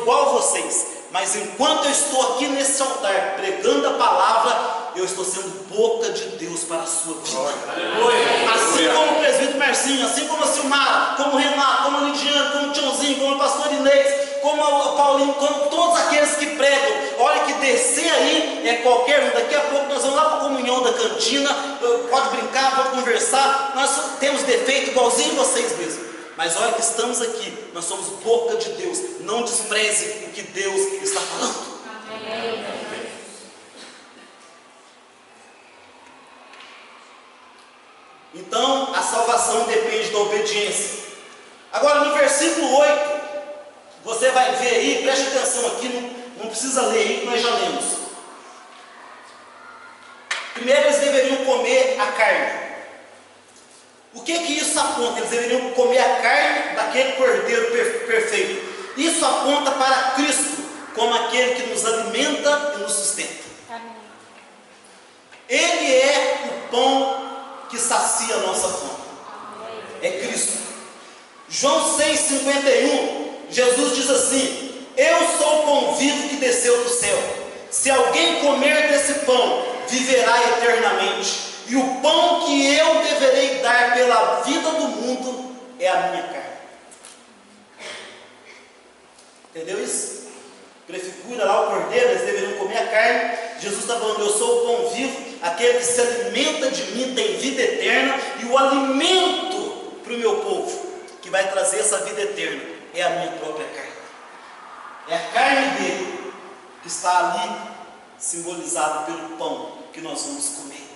igual a vocês. Mas enquanto eu estou aqui nesse altar pregando a palavra, eu estou sendo boca de Deus para a sua vida. Assim como o presbítero Marcinho, assim como a Silmara, como o Renato, como o Lidiano, como o Tchãozinho, como o pastor Inês, como o Paulinho, como todos aqueles que pregam. Olha que descer aí é qualquer um. Daqui a pouco nós vamos lá para a comunhão da cantina, pode brincar, pode conversar. Nós temos defeito igualzinho vocês mesmos. Mas olha que estamos aqui, nós somos boca de Deus. Não despreze o que Deus está falando. Amém. Então, a salvação depende da obediência. Agora, no versículo 8, você vai ver aí, preste atenção aqui, não precisa ler aí, que nós já lemos. Primeiro, eles deveriam comer a carne. O que isso aponta? Eles deveriam comer a carne daquele cordeiro perfeito. Isso aponta para Cristo, como aquele que nos alimenta e nos sustenta. Amém. Ele é o pão que sacia a nossa fome. Amém. É Cristo. João 6,51, Jesus diz assim: eu sou o pão vivo que desceu do céu. Se alguém comer desse pão, viverá eternamente. E o pão que eu deverei dar pela vida do mundo é a minha carne. Entendeu isso? Prefigura lá o cordeiro, eles deveriam comer a carne. Jesus está falando: eu sou o pão vivo, aquele que se alimenta de mim tem vida eterna. E o alimento para o meu povo, que vai trazer essa vida eterna, é a minha própria carne. É a carne dele que está ali simbolizada pelo pão que nós vamos comer.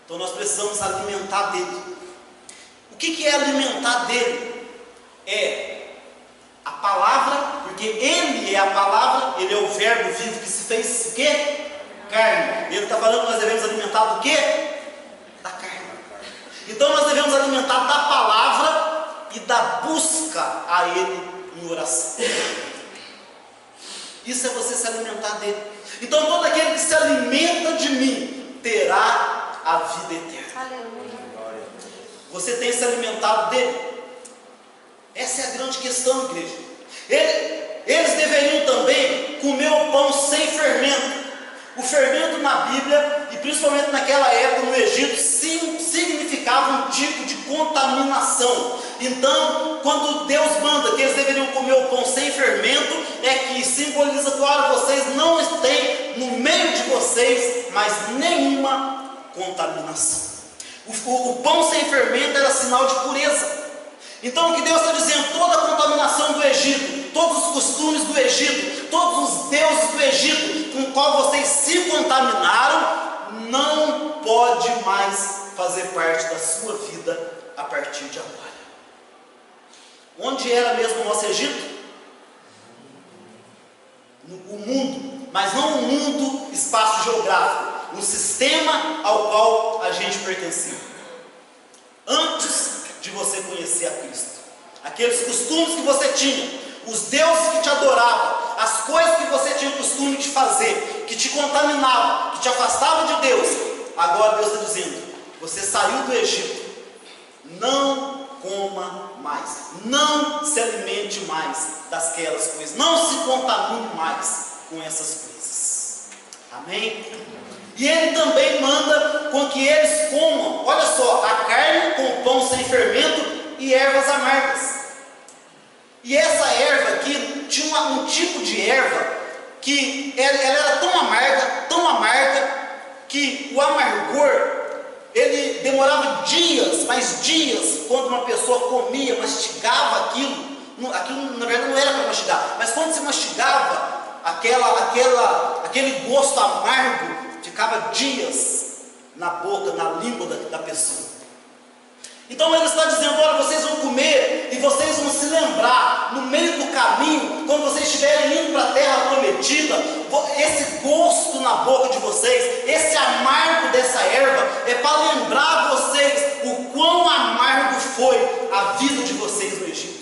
Então nós precisamos alimentar dele. O que é alimentar dele? É a palavra, porque ele é a palavra, ele é o verbo vivo que se fez o quê? Carne. Ele está falando que nós devemos alimentar do quê? Da carne. Então nós devemos alimentar da palavra e da busca a ele em oração. Isso é você se alimentar dele. Então todo aquele que se alimenta de mim terá a vida eterna. Aleluia. Você tem se alimentado dele? Essa é a grande questão, igreja. Eles deveriam também comer o pão sem fermento. O fermento na Bíblia, e principalmente naquela época no Egito, significava um tipo de contaminação. Então, quando Deus manda que eles deveriam comer o pão sem fermento, é que simboliza que, olha, vocês não têm no meio de vocês mais nenhuma contaminação. O pão sem fermento era sinal de pureza. Então o que Deus está dizendo, toda a contaminação do Egito, todos os costumes do Egito, todos os deuses do Egito, com o qual vocês se contaminaram, não pode mais fazer parte da sua vida a partir de agora. Onde era mesmo o nosso Egito? O mundo, mas não o mundo espaço geográfico, no sistema ao qual a gente pertencia. Antes de você conhecer a Cristo, aqueles costumes que você tinha, os deuses que te adoravam, as coisas que você tinha o costume de fazer, que te contaminavam, que te afastavam de Deus, agora Deus está dizendo: você saiu do Egito, não coma mais, não se alimente mais daquelas coisas, não se contamine mais com essas coisas. Amém? E ele também manda com que eles comam, olha só, a carne com pão sem fermento e ervas amargas. E essa erva aqui tinha um tipo de erva que ela era tão amarga, que o amargor, ele demorava dias, mas dias, quando uma pessoa comia, mastigava aquilo na verdade não era para mastigar, mas quando se mastigava, aquele gosto amargo ficava dias na boca, na língua da pessoa. Então ele está dizendo: olha, vocês vão comer e vocês vão se lembrar no meio do caminho, quando vocês estiverem indo para a terra prometida, esse gosto na boca de vocês, esse amargo dessa erva, é para lembrar vocês o quão amargo foi a vida de vocês no Egito.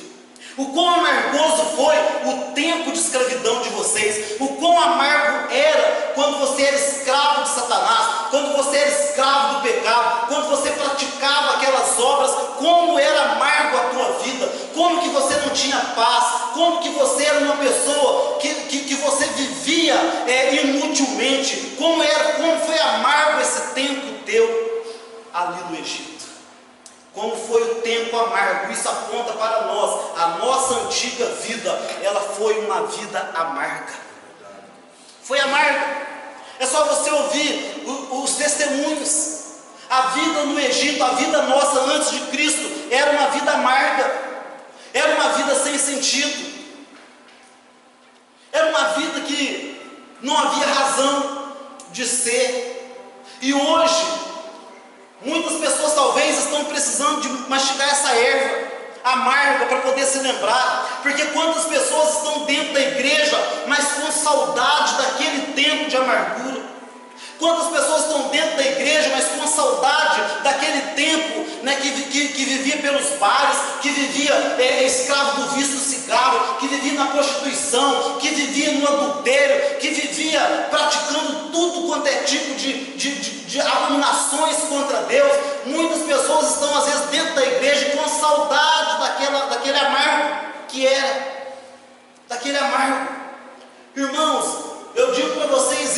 O quão amargoso foi o tempo de escravidão de vocês, o quão amargo era quando você era escravo de Satanás, quando você era escravo do pecado, quando você praticava aquelas obras, como era amargo a tua vida, como que você não tinha paz, como que você era uma pessoa que você vivia inutilmente, como foi amargo esse tempo teu ali no Egito. Como foi o tempo amargo, isso aponta para nós, a nossa antiga vida, ela foi uma vida amarga. Foi amarga. É só você ouvir os testemunhos. A vida no Egito, a vida nossa antes de Cristo, era uma vida amarga, era uma vida sem sentido, era uma vida que não havia razão de ser. E hoje, muitas pessoas talvez estão precisando de mastigar essa erva amarga para poder se lembrar, porque quantas pessoas estão dentro da igreja, mas com saudade daquele tempo de amargura, Quantas pessoas estão dentro da igreja, mas com saudade daquele tempo, né, que vivia pelos bares, que vivia escravo do vício do cigarro, que vivia na prostituição, que vivia no adultério, que vivia praticando tudo quanto é tipo de abominações contra Deus. Muitas pessoas estão às vezes dentro da igreja com saudade daquele amargo que era, daquele amargo. Irmãos, eu digo para vocês,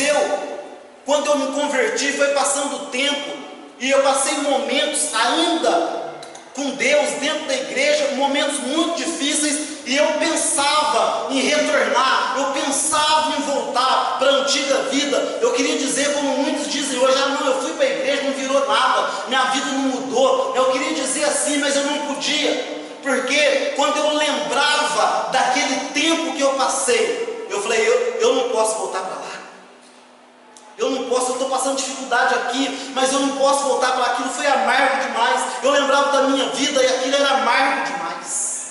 quando eu me converti, foi passando o tempo, e eu passei momentos ainda com Deus dentro da igreja, momentos muito difíceis, e eu pensava em retornar, eu pensava em voltar para a antiga vida. Eu queria dizer, como muitos dizem hoje, não, eu fui para a igreja, não virou nada, minha vida não mudou. Eu queria dizer assim, mas eu não podia, porque quando eu lembrava daquele tempo que eu passei, eu falei, eu não posso voltar para lá. Eu não posso, eu estou passando dificuldade aqui, mas eu não posso voltar para aquilo, foi amargo demais. Eu lembrava da minha vida e aquilo era amargo demais.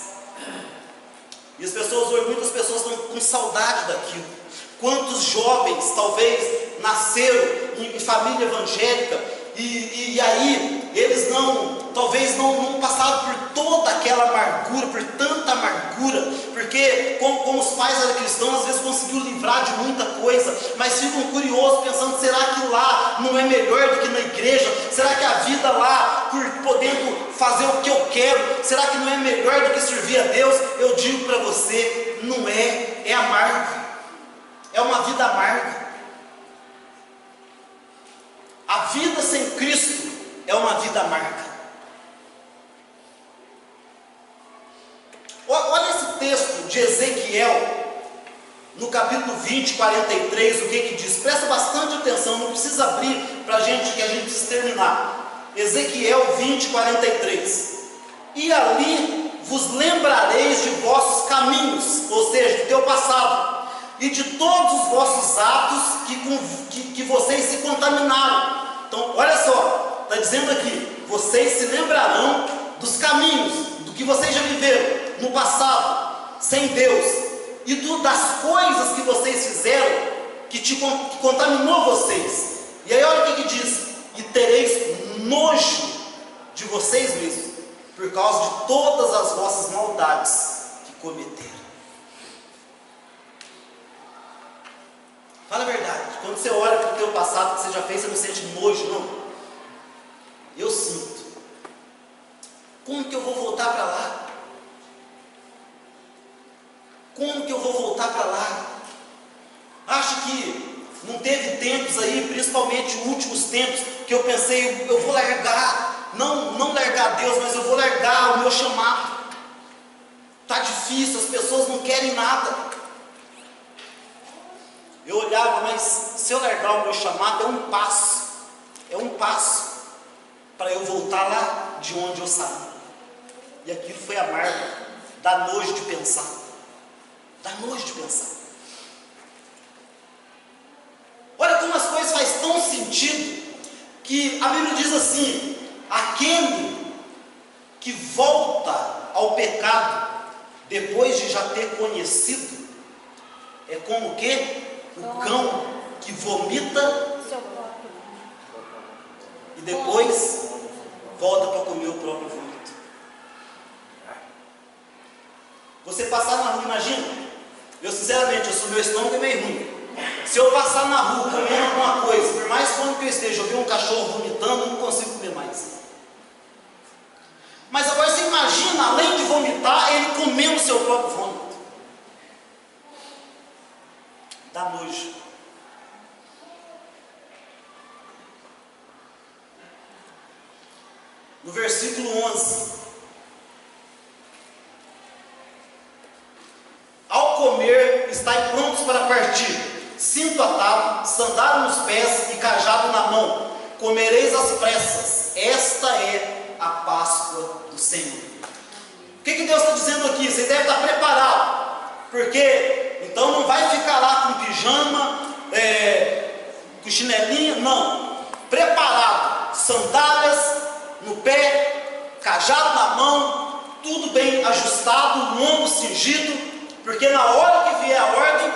E as pessoas hoje, muitas pessoas estão com saudade daquilo. Quantos jovens talvez nasceram em família evangélica e aí eles talvez não passaram por toda aquela amargura, por tanta amargura, porque como os pais eram cristãos, às vezes conseguiram livrar de muita coisa, mas ficam curiosos pensando, será que lá não é melhor do que na igreja? Será que a vida lá, por podendo fazer o que eu quero, será que não é melhor do que servir a Deus? Eu digo para você, não é, é amargo, é uma vida amarga. A vida sem Cristo é uma vida amarga. Olha esse texto de Ezequiel, no capítulo 20, 43, o que diz? Presta bastante atenção, não precisa abrir para a gente, que a gente precisa terminar. Ezequiel 20, 43. E ali vos lembrareis de vossos caminhos, ou seja, do teu passado, e de todos os vossos atos que vocês se contaminaram. Então, olha só, está dizendo aqui, vocês se lembrarão dos caminhos, do que vocês já viveram no passado, sem Deus, e das coisas que vocês fizeram, que contaminou vocês. E aí olha o que diz, e tereis nojo de vocês mesmos, por causa de todas as vossas maldades que cometeram. Fala a verdade, quando você olha para o teu passado que você já fez, você não sente nojo, não? Eu sinto. Como que eu vou voltar para lá? Como que eu vou voltar para lá? Acho que não teve tempos aí, principalmente últimos tempos, que eu pensei, eu vou largar, não largar Deus, mas eu vou largar o meu chamado. Está difícil, as pessoas não querem nada. Eu olhava, mas se eu largar o meu chamado, é um passo para eu voltar lá de onde eu saí. E aquilo foi amargo, dá nojo de pensar, Olha como as coisas fazem tão sentido, que a Bíblia diz assim, aquele que volta ao pecado, depois de já ter conhecido, é como o quê? O cão que vomita e depois volta para comer o próprio vômito. Você passar na rua, imagina, eu sinceramente, meu estômago é meio ruim. Se eu passar na rua comendo alguma coisa, por mais fome que eu esteja, eu ver um cachorro vomitando, eu não consigo comer mais. Mas agora você imagina, além de vomitar, ele comendo o seu próprio vômito. Dá nojo. No versículo 11, ao comer, estai prontos para partir, cinto atado, sandália nos pés e cajado na mão, comereis às pressas, esta é a Páscoa do Senhor. O que Deus está dizendo aqui? Você deve estar preparado, porque então não vai ficar lá com pijama, com chinelinho, não, preparado, sandálias no pé, cajado na mão, tudo bem ajustado, lombo cingido, porque na hora que vier a ordem,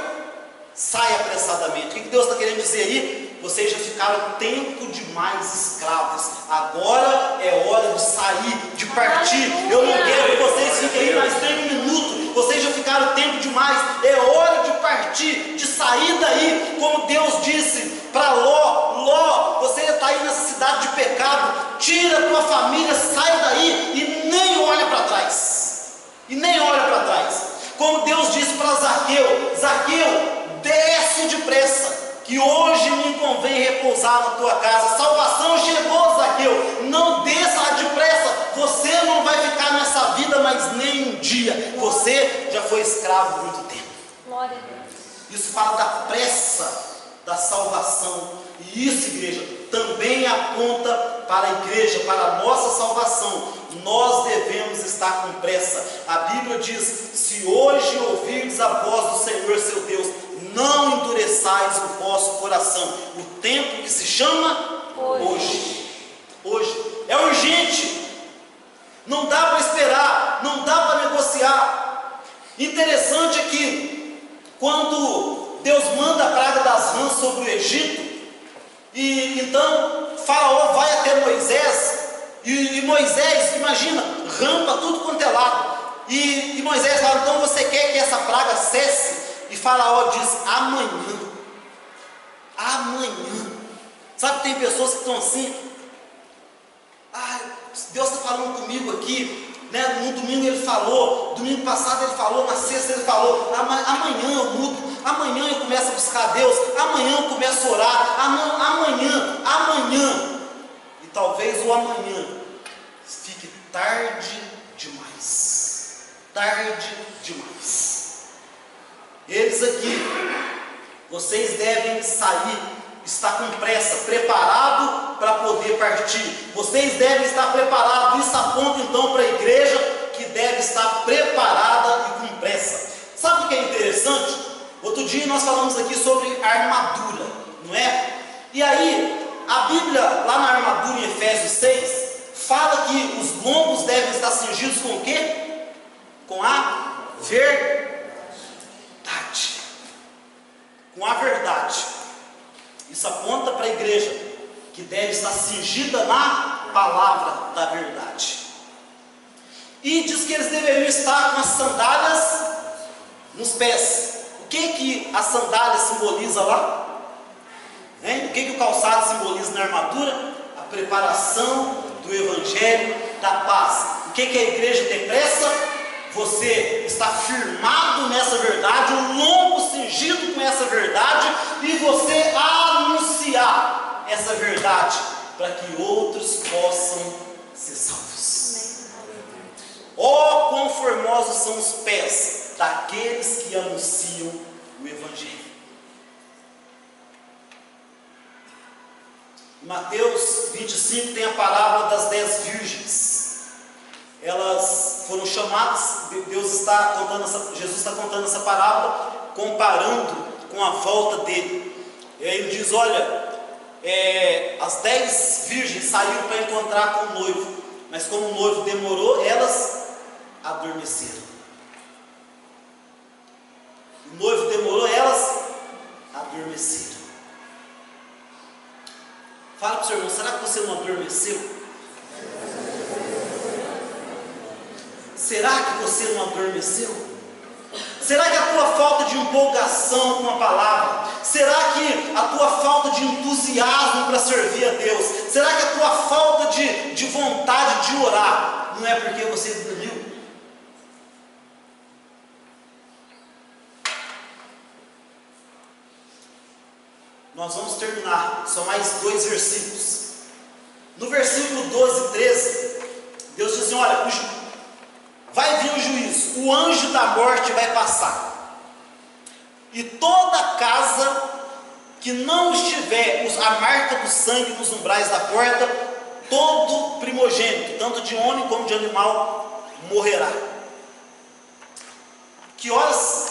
sai apressadamente. O que Deus está querendo dizer aí? vocês já ficaram tempo demais escravos. Agora é hora de sair, de partir. Eu não quero que vocês fiquem aí mais 3 minutos. Vocês já ficaram tempo demais. É hora de partir, de sair daí. Como Deus disse para Ló: Ló, você está aí nessa cidade de pecado. Tira a tua família, sai daí e nem olha para trás. E nem olha para trás. Como Deus disse para Zaqueu: Zaqueu, desce depressa, que hoje me convém repousar na tua casa. Salvação chegou, Zaqueu. Não desça depressa. Você não vai ficar nessa vida mais nem um dia. Você já foi escravo há muito tempo. Glória a Deus. Isso fala da pressa da salvação. E isso, igreja, também aponta para a igreja, para a nossa salvação. Nós devemos estar com pressa. A Bíblia diz: se hoje ouvirdes a voz do Senhor seu Deus, não endureçais o vosso coração. O tempo que se chama hoje. Hoje é urgente. Não dá para esperar, não dá para negociar. Interessante é que quando Deus manda a praga das rãs sobre o Egito, e então Faraó vai até Moisés, e Moisés, imagina, rampa tudo quanto é lado, e Moisés fala: então você quer que essa praga cesse? E Faraó diz: amanhã. Amanhã. Sabe que tem pessoas que estão assim: Deus está falando comigo aqui, né? No domingo ele falou, domingo passado ele falou, na sexta ele falou, amanhã eu mudo, amanhã eu começo a buscar Deus, amanhã eu começo a orar, amanhã. E talvez o amanhã fique tarde demais. Tarde demais. Eles aqui, vocês devem sair, estar com pressa, preparado para poder partir. Vocês devem estar preparados. Isso aponta então para a igreja, que deve estar preparada e com pressa. Sabe o que é interessante? Outro dia nós falamos aqui sobre armadura, não é? E aí, a Bíblia, lá na armadura em Efésios 6, fala que os lombos devem estar cingidos com o quê? Com a verdade. Com a verdade. Isso aponta para a igreja, que deve estar cingida na palavra da verdade. E diz que eles deveriam estar com as sandálias nos pés. O que a sandália simboliza lá? O que o calçado simboliza na armadura? A preparação do evangelho da paz. O que a igreja tem pressa? Você está firmado nessa verdade, o lombo cingido com essa verdade, e você anunciar essa verdade, para que outros possam ser salvos. Oh, quão formosos são os pés daqueles que anunciam o evangelho. Em Mateus 25 tem a parábola das 10 virgens. Elas foram chamadas, Jesus está contando essa parábola, comparando com a volta dele. E aí ele diz: olha, as 10 virgens saíram para encontrar com o noivo, mas como o noivo demorou, elas adormeceram. O noivo demorou, elas adormeceram. Fala para o seu irmão: será que você não adormeceu? Será que você não adormeceu? Será que a tua falta de empolgação com a palavra? Será que a tua falta de entusiasmo para servir a Deus? Será que a tua falta de vontade de orar não é porque você dormiu? Nós vamos terminar, só mais 2 versículos. No versículo 12 e 13, Deus diz assim: olha, vai vir o juízo, o anjo da morte vai passar, e toda casa que não estiver a marca do sangue nos umbrais da porta, todo primogênito, tanto de homem como de animal, morrerá. Que horas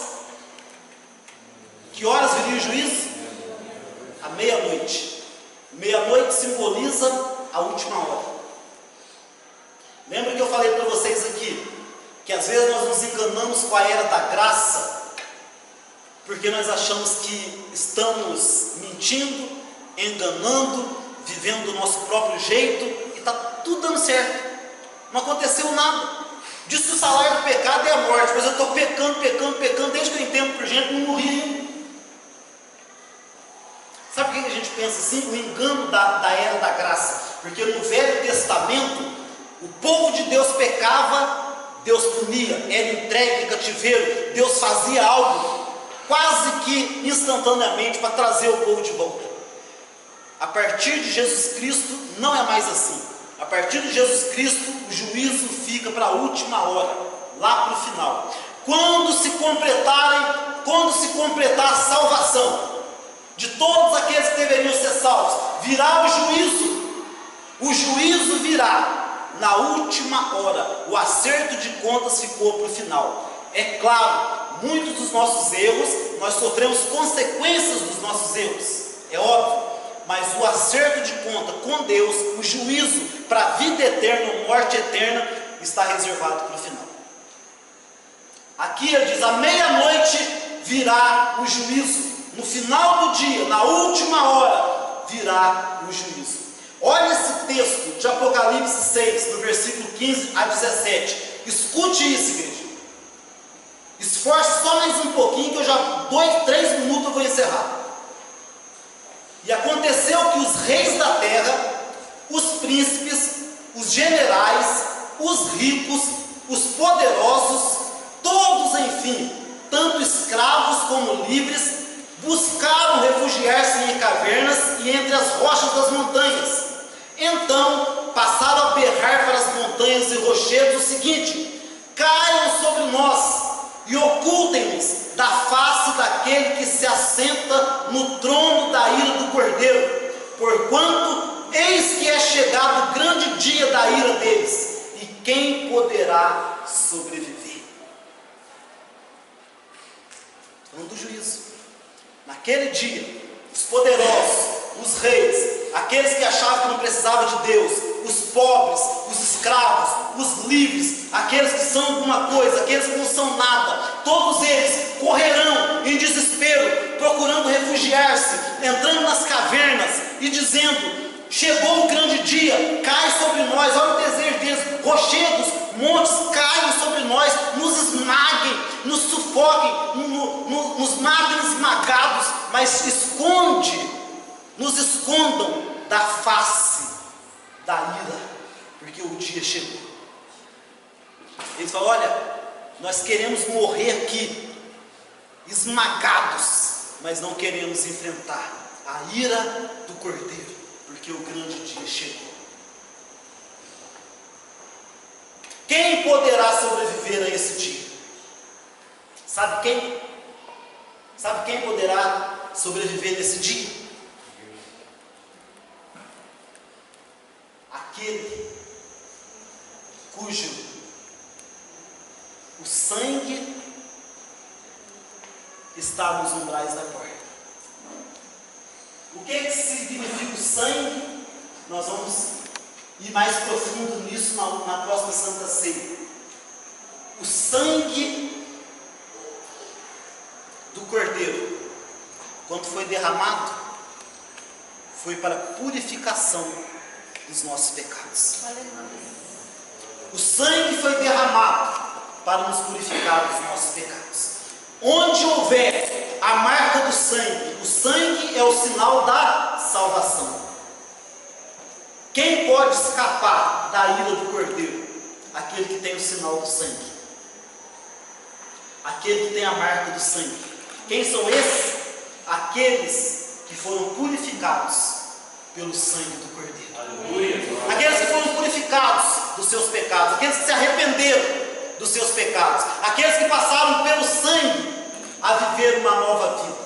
viria o juízo? À meia-noite. Meia-noite simboliza a última hora. Lembra que eu falei para vocês aqui, que às vezes nós nos enganamos com a era da graça, porque nós achamos que estamos mentindo enganando, vivendo do nosso próprio jeito, e está tudo dando certo. Não aconteceu nada. Diz que o salário do pecado é a morte, mas eu estou pecando, desde que eu entendo por gente, não morri ainda. Sabe por que a gente pensa assim? O engano da era da graça. Porque no Velho Testamento, o povo de Deus pecava, Deus punia, era entregue em cativeiro, Deus fazia algo quase que instantaneamente para trazer o povo de volta. A partir de Jesus Cristo não é mais assim. A partir de Jesus Cristo o juízo fica para a última hora, lá para o final. Quando se completar a salvação de todos aqueles que deveriam ser salvos, virá o juízo. O juízo virá na última hora. O acerto de contas ficou para o final. É claro, muitos dos nossos erros, nós sofremos consequências dos nossos erros, é óbvio, mas o acerto de conta com Deus, o juízo para a vida eterna, morte eterna, está reservado para o final. Aqui ele diz, à meia-noite virá o juízo, no final do dia, na última hora, virá o juízo. Olha esse texto de Apocalipse 6, no versículo 15 a 17, escute isso, igreja. Esforce só mais um pouquinho, que eu já 2, 3 minutos eu vou encerrar. E aconteceu que os reis da terra, os príncipes, os generais, os ricos, os poderosos, todos, enfim, tanto escravos como livres, buscaram refugiar-se em cavernas e entre as rochas das montanhas. Então passaram a berrar para as montanhas e rochedos o seguinte: caiam sobre nós e ocultem-nos da face daquele que se assenta no trono da ira do Cordeiro, porquanto eis que é chegado o grande dia da ira deles, e quem poderá sobreviver? Falando do juízo. Naquele dia, os poderosos, os reis, aqueles que achavam que não precisavam de Deus, os pobres, os escravos, os livres, aqueles que são alguma coisa, aqueles que não são nada, todos eles correrão em desespero, procurando refugiar-se, entrando nas cavernas e dizendo: chegou o grande dia, cai sobre nós. Olha o desejo deles, rochedos, montes caiam sobre nós, nos esmaguem, nos sufoquem, nos matem esmagados, mas nos escondam da face da ira, porque o dia chegou. Eles falam: olha, nós queremos morrer aqui, esmagados, mas não queremos enfrentar a ira do Cordeiro, porque o grande dia chegou. Quem poderá sobreviver a esse dia? Sabe quem? Sabe quem poderá sobreviver nesse dia? Aquele cujo o sangue está nos umbrais da porta. O que significa o sangue? Nós vamos ir mais profundo nisso na próxima Santa Ceia. O sangue do Cordeiro, quando foi derramado, foi para a purificação dos nossos pecados. O sangue foi derramado para nos purificar dos nossos pecados. Onde houver a marca do sangue, o sangue é o sinal da salvação. Quem pode escapar da ira do Cordeiro? Aquele que tem o sinal do sangue, aquele que tem a marca do sangue. Quem são esses? Aqueles que foram purificados pelo sangue do Cordeiro. Aleluia. Aqueles que foram purificados dos seus pecados, aqueles que se arrependeram dos seus pecados, aqueles que passaram pelo sangue a viver uma nova vida,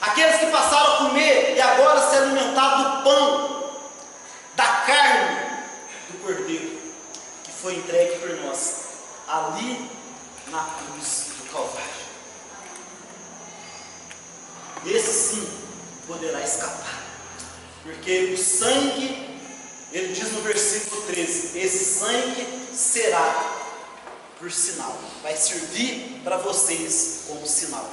aqueles que passaram a comer e agora se alimentar do pão, da carne do Cordeiro, que foi entregue por nós ali na cruz do Calvário. Esse sim poderá escapar, porque o sangue, ele diz no versículo 13, esse sangue será por sinal, vai servir para vocês como sinal.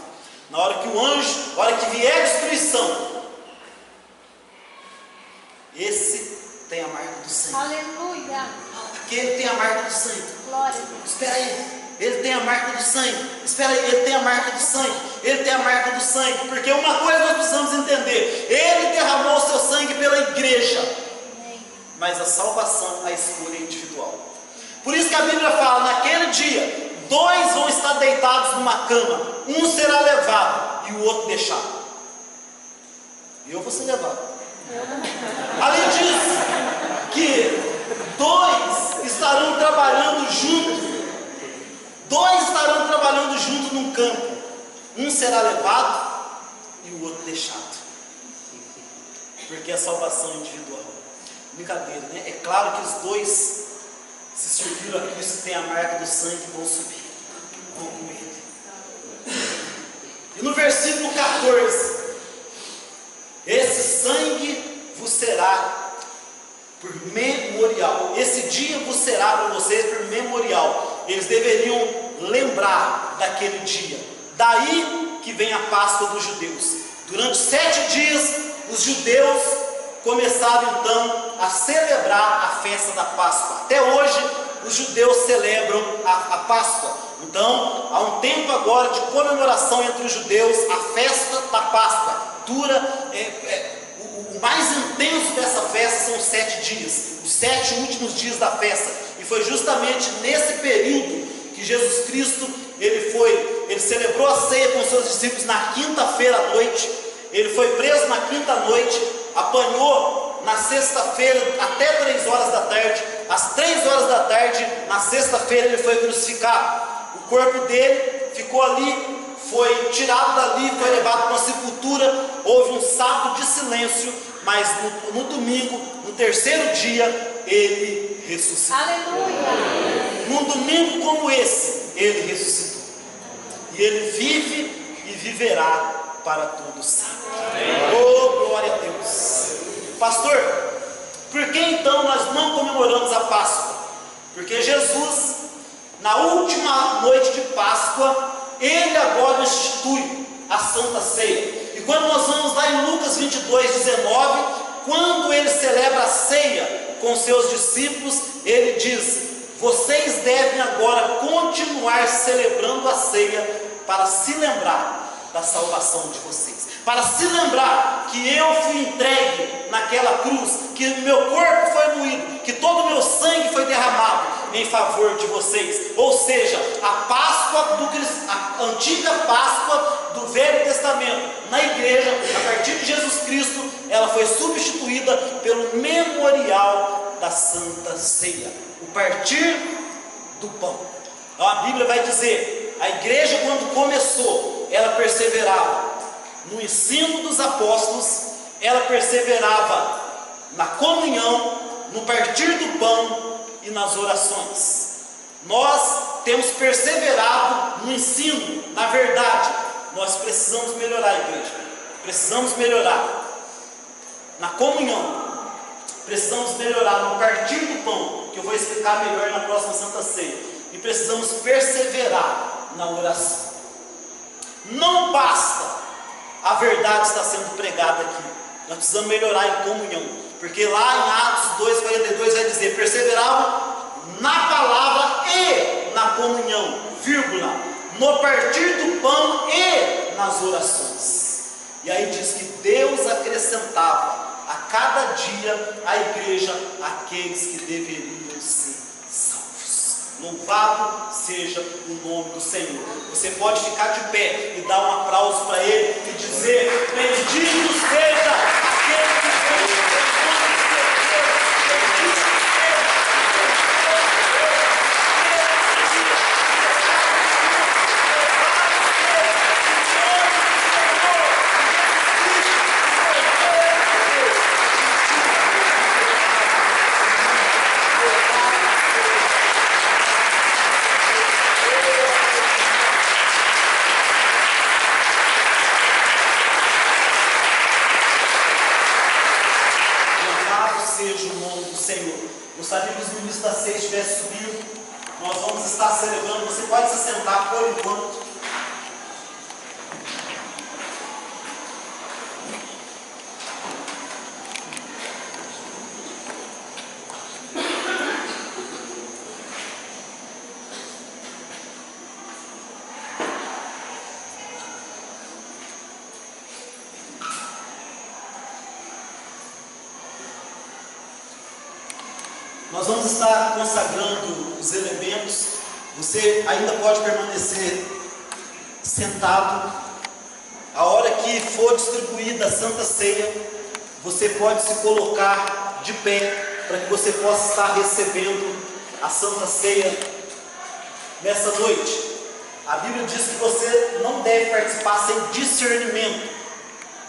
Na hora que o anjo, na hora que vier a destruição, esse tem a marca do sangue. Aleluia. Aquele tem a marca do sangue. Glória a Deus. Espera aí. Ele tem a marca do sangue. Espera aí, ele tem a marca do sangue. Ele tem a marca do sangue. Porque uma coisa nós precisamos entender: ele derramou o seu sangue pela igreja. Amém. Mas a salvação, a escolha é individual. Por isso que a Bíblia fala: naquele dia, 2 vão estar deitados numa cama, um será levado e o outro deixado. E eu vou ser levado. Além disso, que 2 estarão trabalhando juntos. 2 estarão trabalhando juntos num campo. Um será levado e o outro deixado. Porque a salvação é individual. Brincadeira, né? É claro que os 2 se serviram a Cristo e têm a marca do sangue, vão subir. Vão com ele. E no versículo 14: esse sangue vos será por memorial. Esse dia vos será para vocês por memorial. Eles deveriam lembrar daquele dia. Daí que vem a Páscoa dos judeus. Durante 7 dias, os judeus começaram então a celebrar a festa da Páscoa. Até hoje, os judeus celebram a Páscoa. Então, há um tempo agora de comemoração entre os judeus, a festa da Páscoa. Dura, o mais intenso dessa festa são 7 dias, os 7 últimos dias da festa. E foi justamente nesse período que Jesus Cristo, ele celebrou a ceia com seus discípulos na quinta-feira à noite. Ele foi preso na quinta noite, apanhou na sexta-feira até 3 horas da tarde. Às 3 horas da tarde, na sexta-feira, ele foi crucificado. O corpo dele ficou ali, foi tirado dali, foi levado para uma sepultura. Houve um sábado de silêncio, mas no domingo, no terceiro dia, ele ressuscitou. Aleluia. Num domingo como esse, ele ressuscitou. E ele vive e viverá para todos sempre. Oh, glória a Deus. Pastor, por que então nós não comemoramos a Páscoa? Porque Jesus, na última noite de Páscoa, ele agora institui a Santa Ceia. E quando nós vamos lá em Lucas 22:19, quando ele celebra a ceia com seus discípulos, ele diz: vocês devem agora continuar celebrando a ceia para se lembrar da salvação de vocês, para se lembrar que eu fui entregue naquela cruz, que meu corpo foi moído, que todo o meu sangue foi derramado em favor de vocês. Ou seja, a Páscoa a antiga Páscoa do Velho Testamento na igreja, a partir de Jesus Cristo, ela foi substituída pelo memorial da Santa Ceia, o partir do pão. Então a Bíblia vai dizer: a igreja, quando começou, ela perseverava no ensino dos apóstolos, ela perseverava na comunhão, no partir do pão e nas orações. Nós temos perseverado no ensino, na verdade. Nós precisamos melhorar, igreja. Precisamos melhorar na comunhão, precisamos melhorar no partir do pão, que eu vou explicar melhor na próxima Santa Ceia. E precisamos perseverar na oração. Não basta a verdade estar sendo pregada aqui, nós precisamos melhorar em comunhão, porque lá em Atos 2:42 vai dizer: perseveravam na palavra e na comunhão, vírgula, no partir do pão e nas orações. E aí diz que Deus acrescentava a cada dia à igreja aqueles que deveriam ser salvos. Louvado seja o nome do Senhor. Você pode ficar de pé e dar um aplauso para Ele e dizer: bendito seja aquele que veio. Gostaria que os ministros da ceia estivessem subindo. Nós vamos estar celebrando. Você pode se sentar por enquanto. Nós vamos estar consagrando os elementos. Você ainda pode permanecer sentado. A hora que for distribuída a Santa Ceia, você pode se colocar de pé para que você possa estar recebendo a Santa Ceia nessa noite. A Bíblia diz que você não deve participar sem discernimento,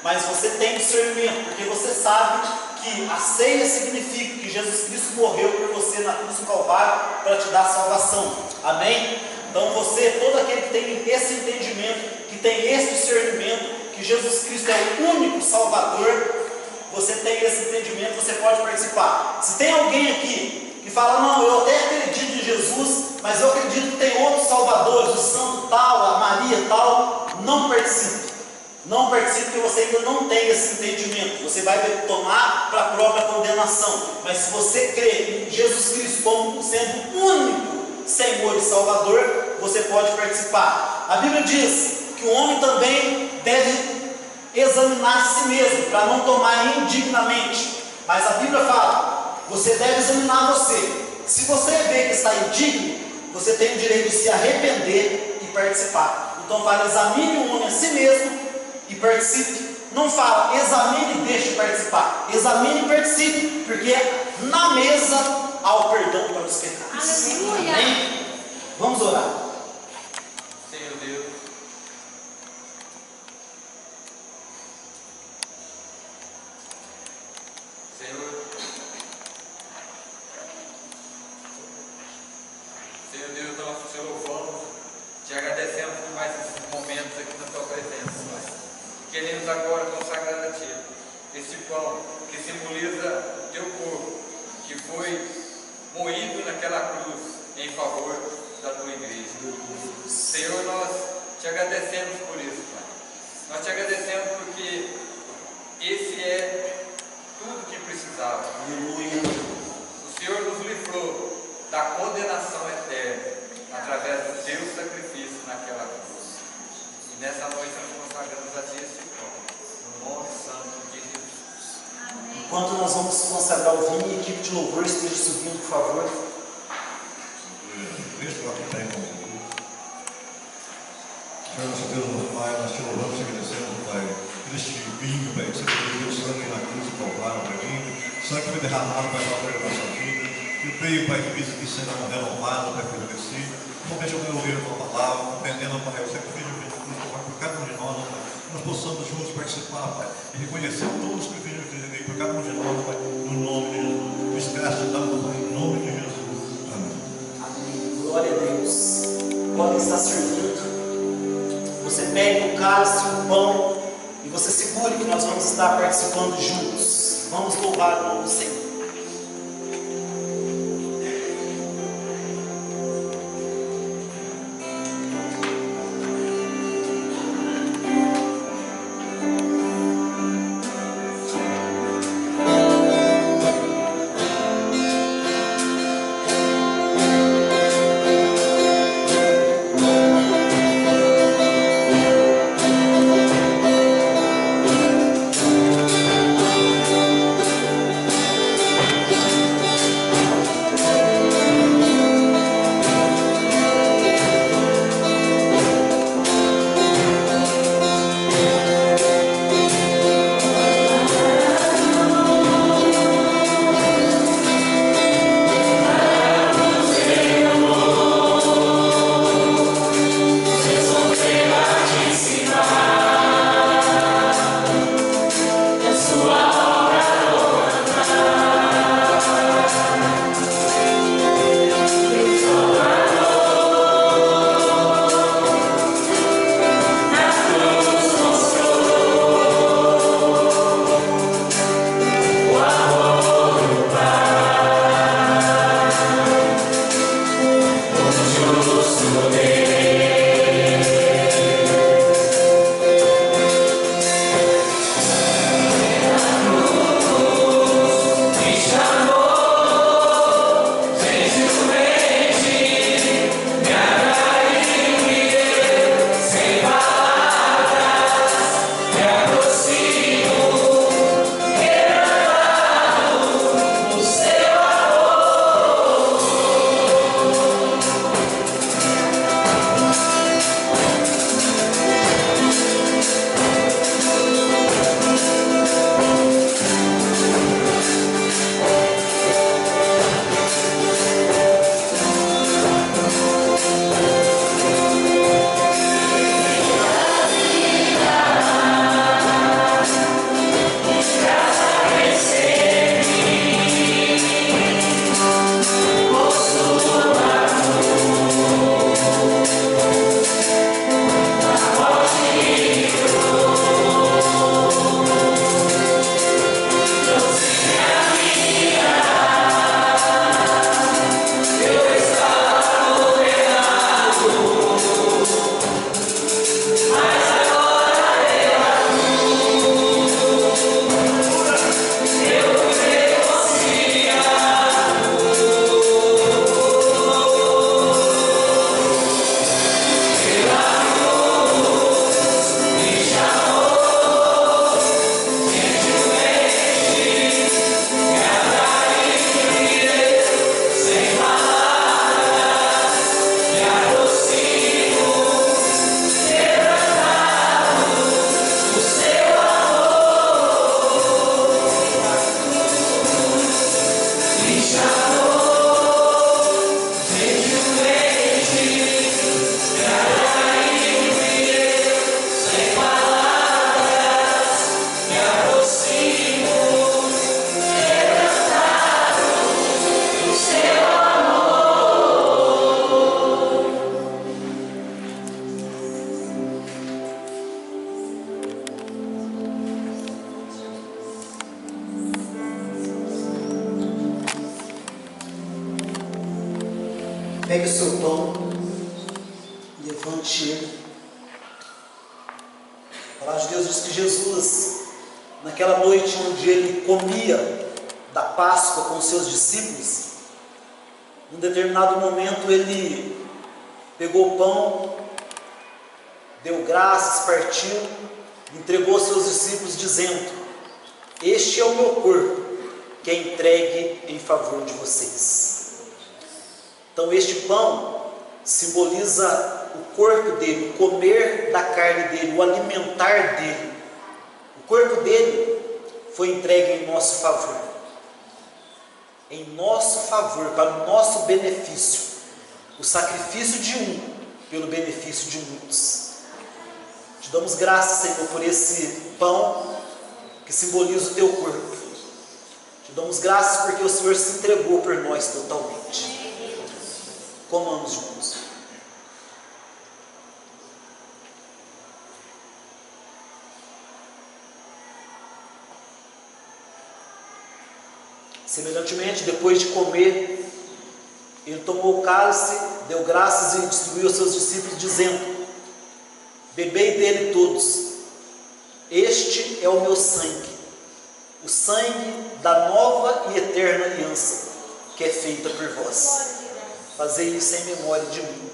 mas você tem discernimento, porque você sabe que a ceia significa que Jesus Cristo morreu por você na cruz do Calvário para te dar salvação. Amém? Então você, todo aquele que tem esse entendimento, que tem esse discernimento, que Jesus Cristo é o único Salvador, você tem esse entendimento, você pode participar. Se tem alguém aqui que fala, não, eu até acredito em Jesus, mas eu acredito que tem outros salvadores, o santo tal, a Maria tal, não participe. Não participe, porque você ainda não tem esse entendimento. Você vai tomar para a própria condenação. Mas se você crê em Jesus Cristo como sendo o único Senhor e Salvador, você pode participar. A Bíblia diz que o homem também deve examinar a si mesmo, para não tomar indignamente. Mas a Bíblia fala, você deve examinar você. Se você vê que está indigno, você tem o direito de se arrepender e participar. Então fala, examine o homem a si mesmo e participe. Não fala, examine e deixe participar. Examine e participe, porque na mesa há o perdão para os pecados. Aleluia. Amém? Vamos orar. Senhor Deus, Senhor Deus, nós te louvamos, te agradecemos por mais esses momentos aqui na tua presença, Pai. Queremos agora consagrar a Ti esse pão que simboliza o Teu corpo, que foi moído naquela cruz em favor da Tua igreja. Senhor, nós te agradecemos por isso, Pai. Nós te agradecemos porque esse é tudo que precisava. Aleluia. O Senhor nos livrou da condenação eterna através do Teu sacrifício naquela cruz. E nessa noite nós consagramos a Ti esse pão, no nome santo de Jesus. Amém. Enquanto nós vamos consagrar o vinho, a equipe de louvor esteja subindo, por favor. Senhor, nosso Deus, nosso Pai, nós te louvamos e agradecemos, Pai, por este vinho, Pai, que você deu sangue na cruz do Calvário, Pai, vinho, sangue que foi derramado, Pai, para a nossa vida. Eu creio, Pai, que isso aqui sendo renovado, Pai, fortalecido. Não deixa eu ouvir a tua palavra, compreendendo, Pai, o sacrifício de Jesus, Pai, por cada um de nós, Pai, nós possamos juntos participar, Pai, e reconhecer todos os sacrifícios de Jesus por cada um de nós, Pai, no nome de Jesus. Nos graças damos, Pai, em nome de Jesus. Amém. Amém. Glória a Deus. Podem estar servindo. Você pegue o cálice, o pão, e você segure que nós vamos estar participando juntos. Vamos louvar o nome do Senhor. Pegue o seu pão, levante ele. A palavra de Deus diz que Jesus, naquela noite onde ele comia da Páscoa com os seus discípulos, em determinado momento ele pegou o pão, deu graças, partiu, entregou aos seus discípulos dizendo: este é o meu corpo, que é entregue em favor de vocês. Então este pão simboliza o corpo dele, o comer da carne dele, o alimentar dele. O corpo dele foi entregue em nosso favor. Em nosso favor, para o nosso benefício. O sacrifício de um pelo benefício de muitos. Te damos graças, Senhor, por esse pão que simboliza o teu corpo. Te damos graças porque o Senhor se entregou por nós totalmente. Comamos juntos. Semelhantemente, depois de comer, ele tomou o cálice, deu graças e distribuiu aos seus discípulos, dizendo: bebei dele todos, este é o meu sangue, o sangue da nova e eterna aliança, que é feita por vós. Fazei isso em memória de mim.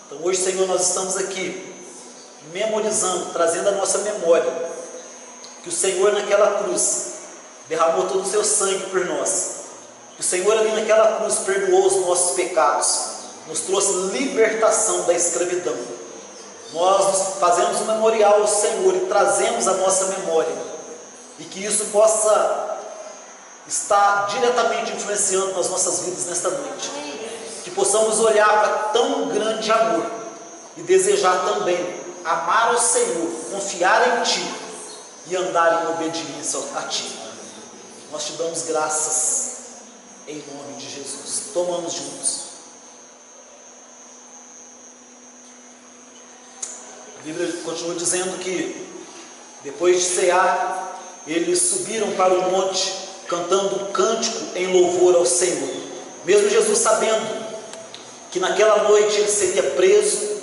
Então hoje, Senhor, nós estamos aqui memorizando, trazendo a nossa memória que o Senhor naquela cruz derramou todo o seu sangue por nós, que o Senhor ali naquela cruz perdoou os nossos pecados, nos trouxe libertação da escravidão. Nós fazemos um memorial ao Senhor e trazemos a nossa memória, e que isso possa estar diretamente influenciando nas nossas vidas nesta noite. Que possamos olhar para tão grande amor e desejar também amar ao Senhor, confiar em Ti e andar em obediência a Ti. Nós te damos graças em nome de Jesus. Tomamos juntos. A Bíblia continua dizendo que depois de cear, eles subiram para o monte cantando um cântico em louvor ao Senhor. Mesmo Jesus sabendo que naquela noite ele seria preso,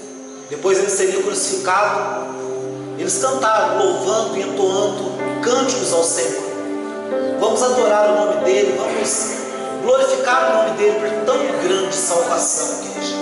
depois ele seria crucificado, eles cantaram, louvando e entoando cânticos ao Senhor. Vamos adorar o nome dele, vamos glorificar o nome dele por tão grande salvação, igreja.